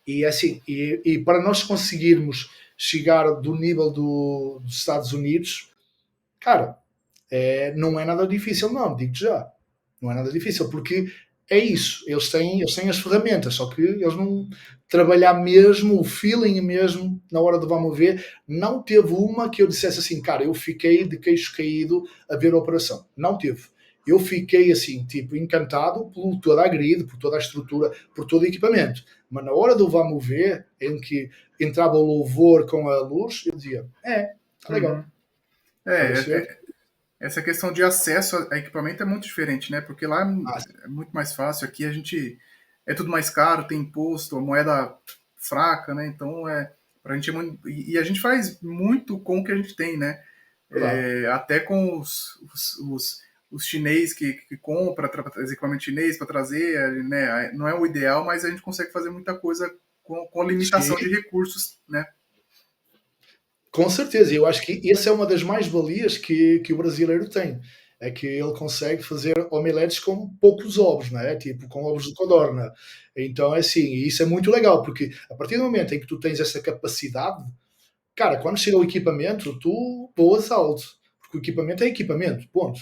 E assim, e para nós conseguirmos chegar do nível dos Estados Unidos, cara, não é nada difícil, não, digo já. Não é nada difícil, porque é isso, eles têm as ferramentas, só que eles não trabalhar mesmo, o feeling mesmo, na hora de vamos ver, não teve uma que eu dissesse assim, cara, eu fiquei de queixo caído a ver a operação. Não teve. Eu fiquei assim, tipo, encantado por toda a grid, por toda a estrutura, por todo o equipamento. Mas na hora do vamos ver, em que entrava o louvor com a luz, eu dizia, tá legal. Uhum. É, Tá a perceber? essa questão de acesso a equipamento é muito diferente, né? Porque lá Ah, é muito mais fácil. Aqui a gente é tudo mais caro, tem imposto, a moeda fraca, né? Então pra gente é muito, e a gente faz muito com o que a gente tem, né? verdade. Até com os chinês que compra os equipamentos chinês para trazer, né? Não é o ideal, mas a gente consegue fazer muita coisa com limitação de Sim, recursos, né? com certeza, eu acho que essa é uma das mais-valias que o brasileiro tem. É que ele consegue fazer omeletes com poucos ovos, não é? Tipo, com ovos de codorna. Então, é assim, e isso é muito legal, porque a partir do momento em que tu tens essa capacidade, cara, quando chega o equipamento, tu voas alto. Porque o equipamento é equipamento, ponto.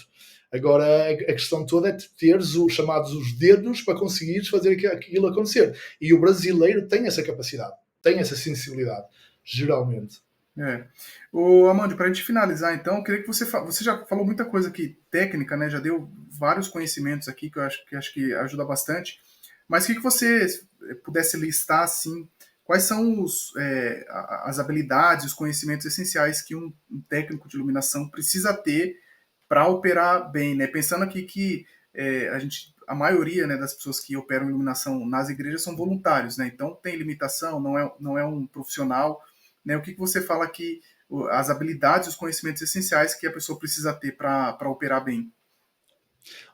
Agora, a questão toda é teres os chamados os dedos para conseguires fazer aquilo acontecer. E o brasileiro tem essa capacidade, tem essa sensibilidade, geralmente. É. O Amandio, para a gente finalizar, então, eu queria que você já falou muita coisa aqui técnica, né? Já deu vários conhecimentos aqui que eu acho que ajuda bastante. Mas que você pudesse listar assim, quais são as habilidades, os conhecimentos essenciais que um técnico de iluminação precisa ter para operar bem, né? Pensando aqui que a maioria, né, das pessoas que operam iluminação nas igrejas são voluntários, né? Então tem limitação, não é um profissional, né? O que você fala que as habilidades, os conhecimentos essenciais que a pessoa precisa ter para operar bem?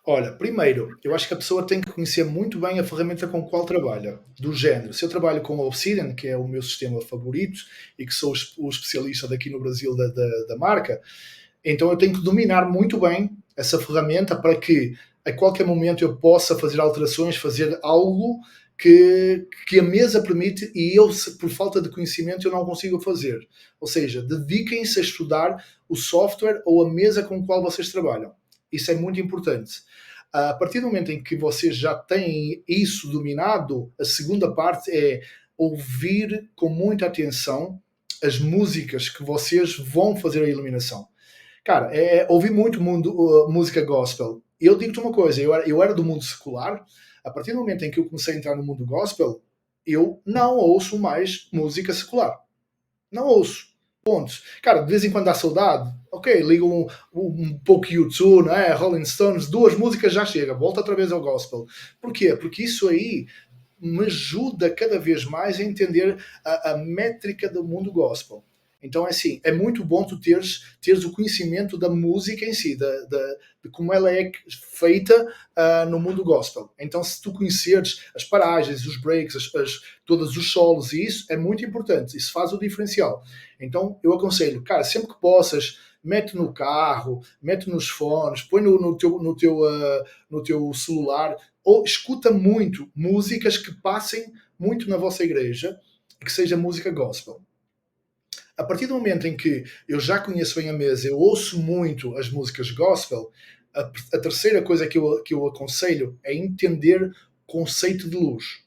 Olha, primeiro, eu acho que a pessoa tem que conhecer muito bem a ferramenta com a qual trabalha, do género. Se eu trabalho com a Obsidian, que é o meu sistema favorito e que sou o especialista daqui no Brasil da marca, então eu tenho que dominar muito bem essa ferramenta para que a qualquer momento eu possa fazer alterações, fazer algo que a mesa permite e eu, por falta de conhecimento, eu não consigo fazer. Ou seja, dediquem-se a estudar o software ou a mesa com a qual vocês trabalham. Isso é muito importante. A partir do momento em que vocês já têm isso dominado, a segunda parte é ouvir com muita atenção as músicas que vocês vão fazer a iluminação. Cara, ouvi muito música gospel. E eu digo-te uma coisa, eu era do mundo secular, a partir do momento em que eu comecei a entrar no mundo gospel, eu não ouço mais música secular. Não ouço. Pontos. Cara, de vez em quando dá saudade. Ok, ligo um pouco YouTube, né? Rolling Stones, duas músicas já chega, volta outra vez ao gospel. Porquê? Porque isso aí me ajuda cada vez mais a entender a métrica do mundo gospel. Então é assim, é muito bom tu teres o conhecimento da música em si, de como ela é feita no mundo gospel. Então se tu conheceres as paragens, os breaks, todos os solos e isso, é muito importante. Isso faz o diferencial. Então eu aconselho, cara, sempre que possas, mete no carro, mete nos fones, põe no teu celular, ou escuta muito músicas que passem muito na vossa igreja, que seja música gospel. A partir do momento em que eu já conheço bem a mesa, eu ouço muito as músicas gospel, a terceira coisa que eu aconselho é entender conceito de luz.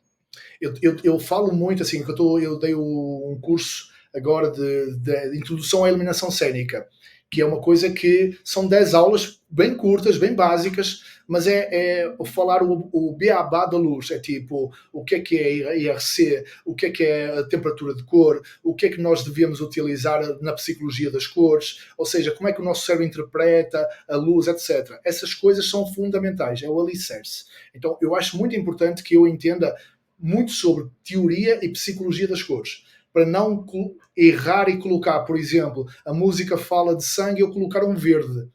Eu falo muito assim, que eu dei um curso agora de introdução à iluminação cênica, que é uma coisa que são 10 aulas bem curtas, bem básicas, mas é falar o beabá da luz. É tipo, o que é IRC, o que é a temperatura de cor, o que é que nós devemos utilizar na psicologia das cores, ou seja, como é que o nosso cérebro interpreta a luz, etc. Essas coisas são fundamentais, é o alicerce. Então, eu acho muito importante que eu entenda muito sobre teoria e psicologia das cores, para não errar e colocar, por exemplo, a música fala de sangue e eu colocar um verde,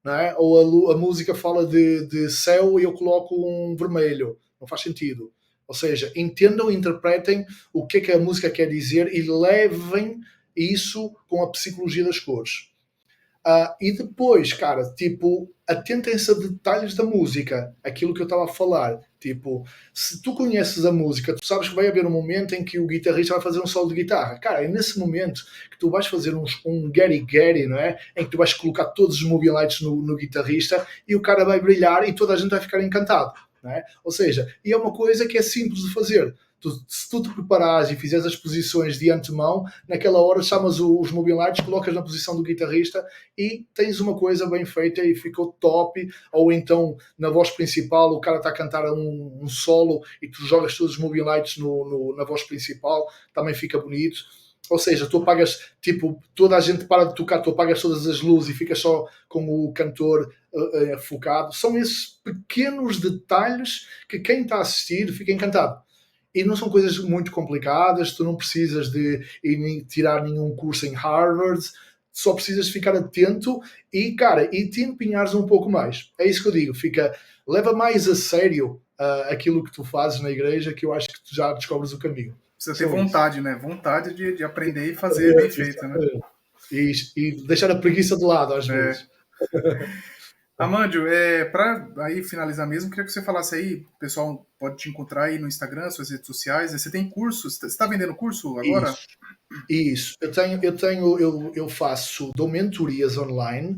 não é? Ou a música fala de céu e eu coloco um vermelho. Não faz sentido. Ou seja, entendam e interpretem o que é que a música quer dizer e levem isso com a psicologia das cores. E depois, cara, tipo, atentem-se a detalhes da música, aquilo que eu estava a falar. Tipo, se tu conheces a música, tu sabes que vai haver um momento em que o guitarrista vai fazer um solo de guitarra. Cara, é nesse momento que tu vais fazer um Gary, não é? Em que tu vais colocar todos os moving lights no guitarrista e o cara vai brilhar e toda a gente vai ficar encantado. Não é? Ou seja, e é uma coisa que é simples de fazer. Se tu te preparares e fizeres as posições de antemão, naquela hora chamas os moving lights, colocas na posição do guitarrista e tens uma coisa bem feita e ficou top. Ou então na voz principal o cara está a cantar um solo e tu jogas todos os moving lights na voz principal, também fica bonito. Ou seja, tu apagas, tipo, toda a gente para de tocar, tu apagas todas as luzes e ficas só com o cantor focado. São esses pequenos detalhes que quem está a assistir fica encantado. E não são coisas muito complicadas, tu não precisas de ir tirar nenhum curso em Harvard, só precisas ficar atento e, cara, e te empenhares um pouco mais. É isso que eu digo, leva mais a sério aquilo que tu fazes na igreja, que eu acho que tu já descobres o caminho. Precisa ter vontade, né? Vontade de aprender e fazer bem feito, né? E deixar a preguiça de lado, às vezes. Amândio, para aí finalizar mesmo, queria que você falasse aí, o pessoal pode te encontrar aí no Instagram, suas redes sociais. Você tem cursos? Você está vendendo curso agora? Isso. Eu faço, dou mentorias online,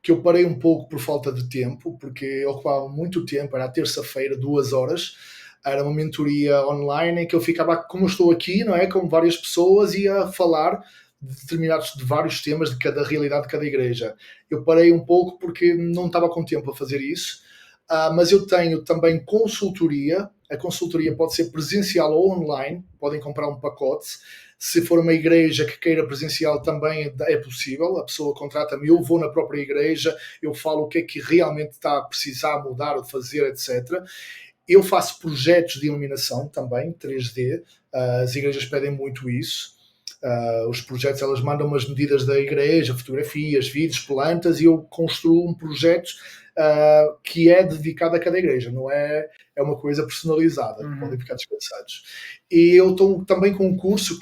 que eu parei um pouco por falta de tempo, porque ocupava muito tempo, era à terça-feira, 2 horas. Era uma mentoria online em que eu ficava, como eu estou aqui, não é, com várias pessoas e a falar de vários temas de cada realidade de cada igreja. Eu parei um pouco porque não estava com tempo a fazer isso, mas eu tenho também consultoria. A consultoria pode ser presencial ou online, podem comprar um pacote. Se for uma igreja que queira presencial também é possível, a pessoa contrata-me, eu vou na própria igreja, eu falo o que é que realmente está a precisar mudar ou fazer, etc. Eu faço projetos de iluminação também, 3D, as igrejas pedem muito isso. Os projetos, elas mandam umas medidas da igreja, fotografias, vídeos, plantas, e eu construo um projeto que é dedicado a cada igreja, não é uma coisa personalizada, podem ficar descansados. E eu estou também com um curso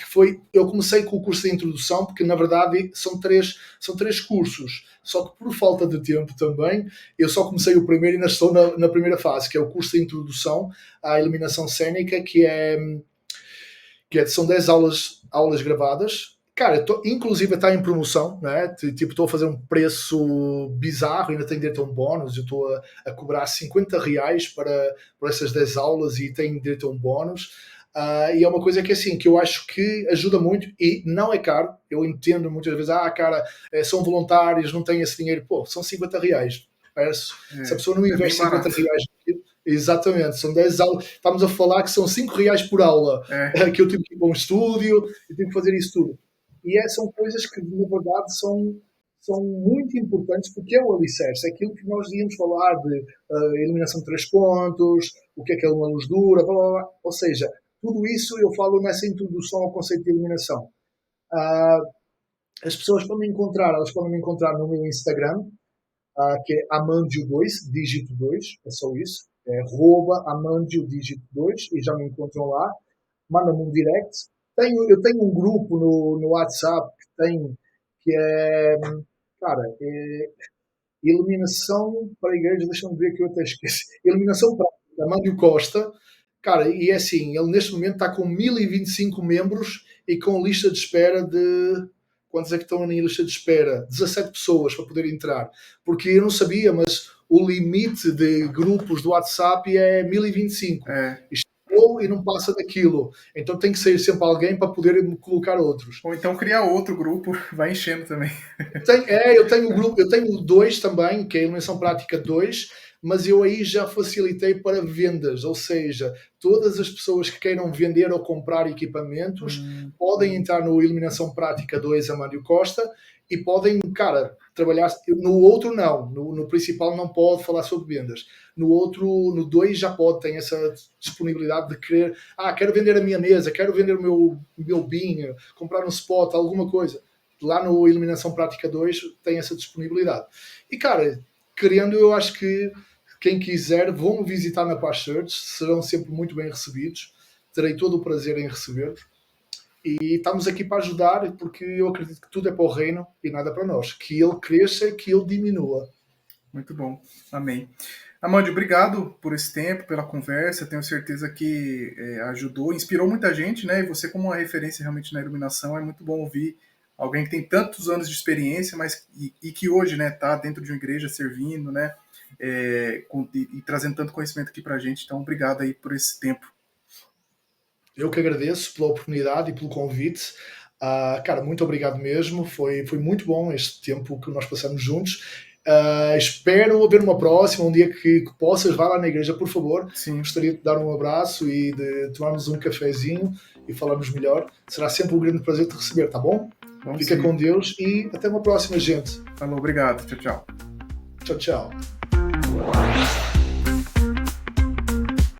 eu comecei com o curso de introdução, porque na verdade são três cursos, só que por falta de tempo também, eu só comecei o primeiro e ainda estou na primeira fase, que é o curso de introdução à iluminação cênica, são 10 aulas gravadas. Cara, inclusive está em promoção, né? Tipo, estou a fazer um preço bizarro, ainda tenho direito a um bónus, eu estou a cobrar R$50 por essas 10 aulas e tenho direito a um bónus. E é uma coisa que assim, que eu acho que ajuda muito e não é caro. Eu entendo muitas vezes, cara, são voluntários, não têm esse dinheiro. Pô, são R$50. Se a pessoa não investe R$50, exatamente, são 10 aulas. Estamos a falar que são R$5 por aula, que eu tive que ir para um estúdio, eu tive que fazer isso tudo. E são coisas que, na verdade, são muito importantes, porque é o alicerce, é aquilo que nós íamos falar de iluminação de 3 pontos, o que é uma luz dura, blá, blá, blá. Ou seja, tudo isso eu falo nessa introdução ao conceito de iluminação. As pessoas elas podem me encontrar no meu Instagram, que é Amandio2, dígito 2, é só isso. É @Amandio dígito 2 e já me encontram lá. Manda-me um direct. Eu tenho um grupo no WhatsApp que é, cara, iluminação para a igreja, deixa-me ver que eu até esqueci. Iluminação prática, Amandio Costa. Cara, e é assim, ele neste momento está com 1025 membros e com lista de espera de... Quantos é que estão na lista de espera? 17 pessoas para poder entrar. Porque eu não sabia, mas o limite de grupos do WhatsApp é 1025. E não passa daquilo. Então tem que sair sempre alguém para poder colocar outros. Ou então criar outro grupo, vai enchendo também. Eu tenho um grupo, eu tenho 2 também, que é a Iluminação Prática 2, mas eu aí já facilitei para vendas, ou seja, todas as pessoas que queiram vender ou comprar equipamentos podem entrar no Iluminação Prática 2 Amandio Costa e podem, cara, trabalhar. No outro não, no principal não pode falar sobre vendas. No outro, no 2 já pode, tem essa disponibilidade de querer, quero vender a minha mesa, quero vender o meu BIM, comprar um spot, alguma coisa. Lá no Iluminação Prática 2 tem essa disponibilidade. E, cara, querendo, eu acho que Quem quiser, vão visitar na Paz Church, serão sempre muito bem recebidos. Terei todo o prazer em receber-vos. E estamos aqui para ajudar, porque eu acredito que tudo é para o reino e nada para nós. Que ele cresça e que ele diminua. Muito bom. Amém. Amandio, obrigado por esse tempo, pela conversa. Tenho certeza que ajudou, inspirou muita gente, né? E você, como uma referência realmente na iluminação, é muito bom ouvir alguém que tem tantos anos de experiência, mas e que hoje, né, está dentro de uma igreja servindo, né? E trazendo tanto conhecimento aqui para a gente. Então, obrigado aí por esse tempo. Eu que agradeço pela oportunidade e pelo convite. Cara, muito obrigado mesmo. Foi muito bom este tempo que nós passamos juntos. Espero haver uma próxima, um dia que possas, vá lá na igreja, por favor. Sim. Gostaria de dar um abraço e de tomarmos um cafezinho e falarmos melhor. Será sempre um grande prazer te receber, tá bom? Fica com Deus e até uma próxima, gente. Falou, obrigado. Tchau, tchau. Tchau, tchau.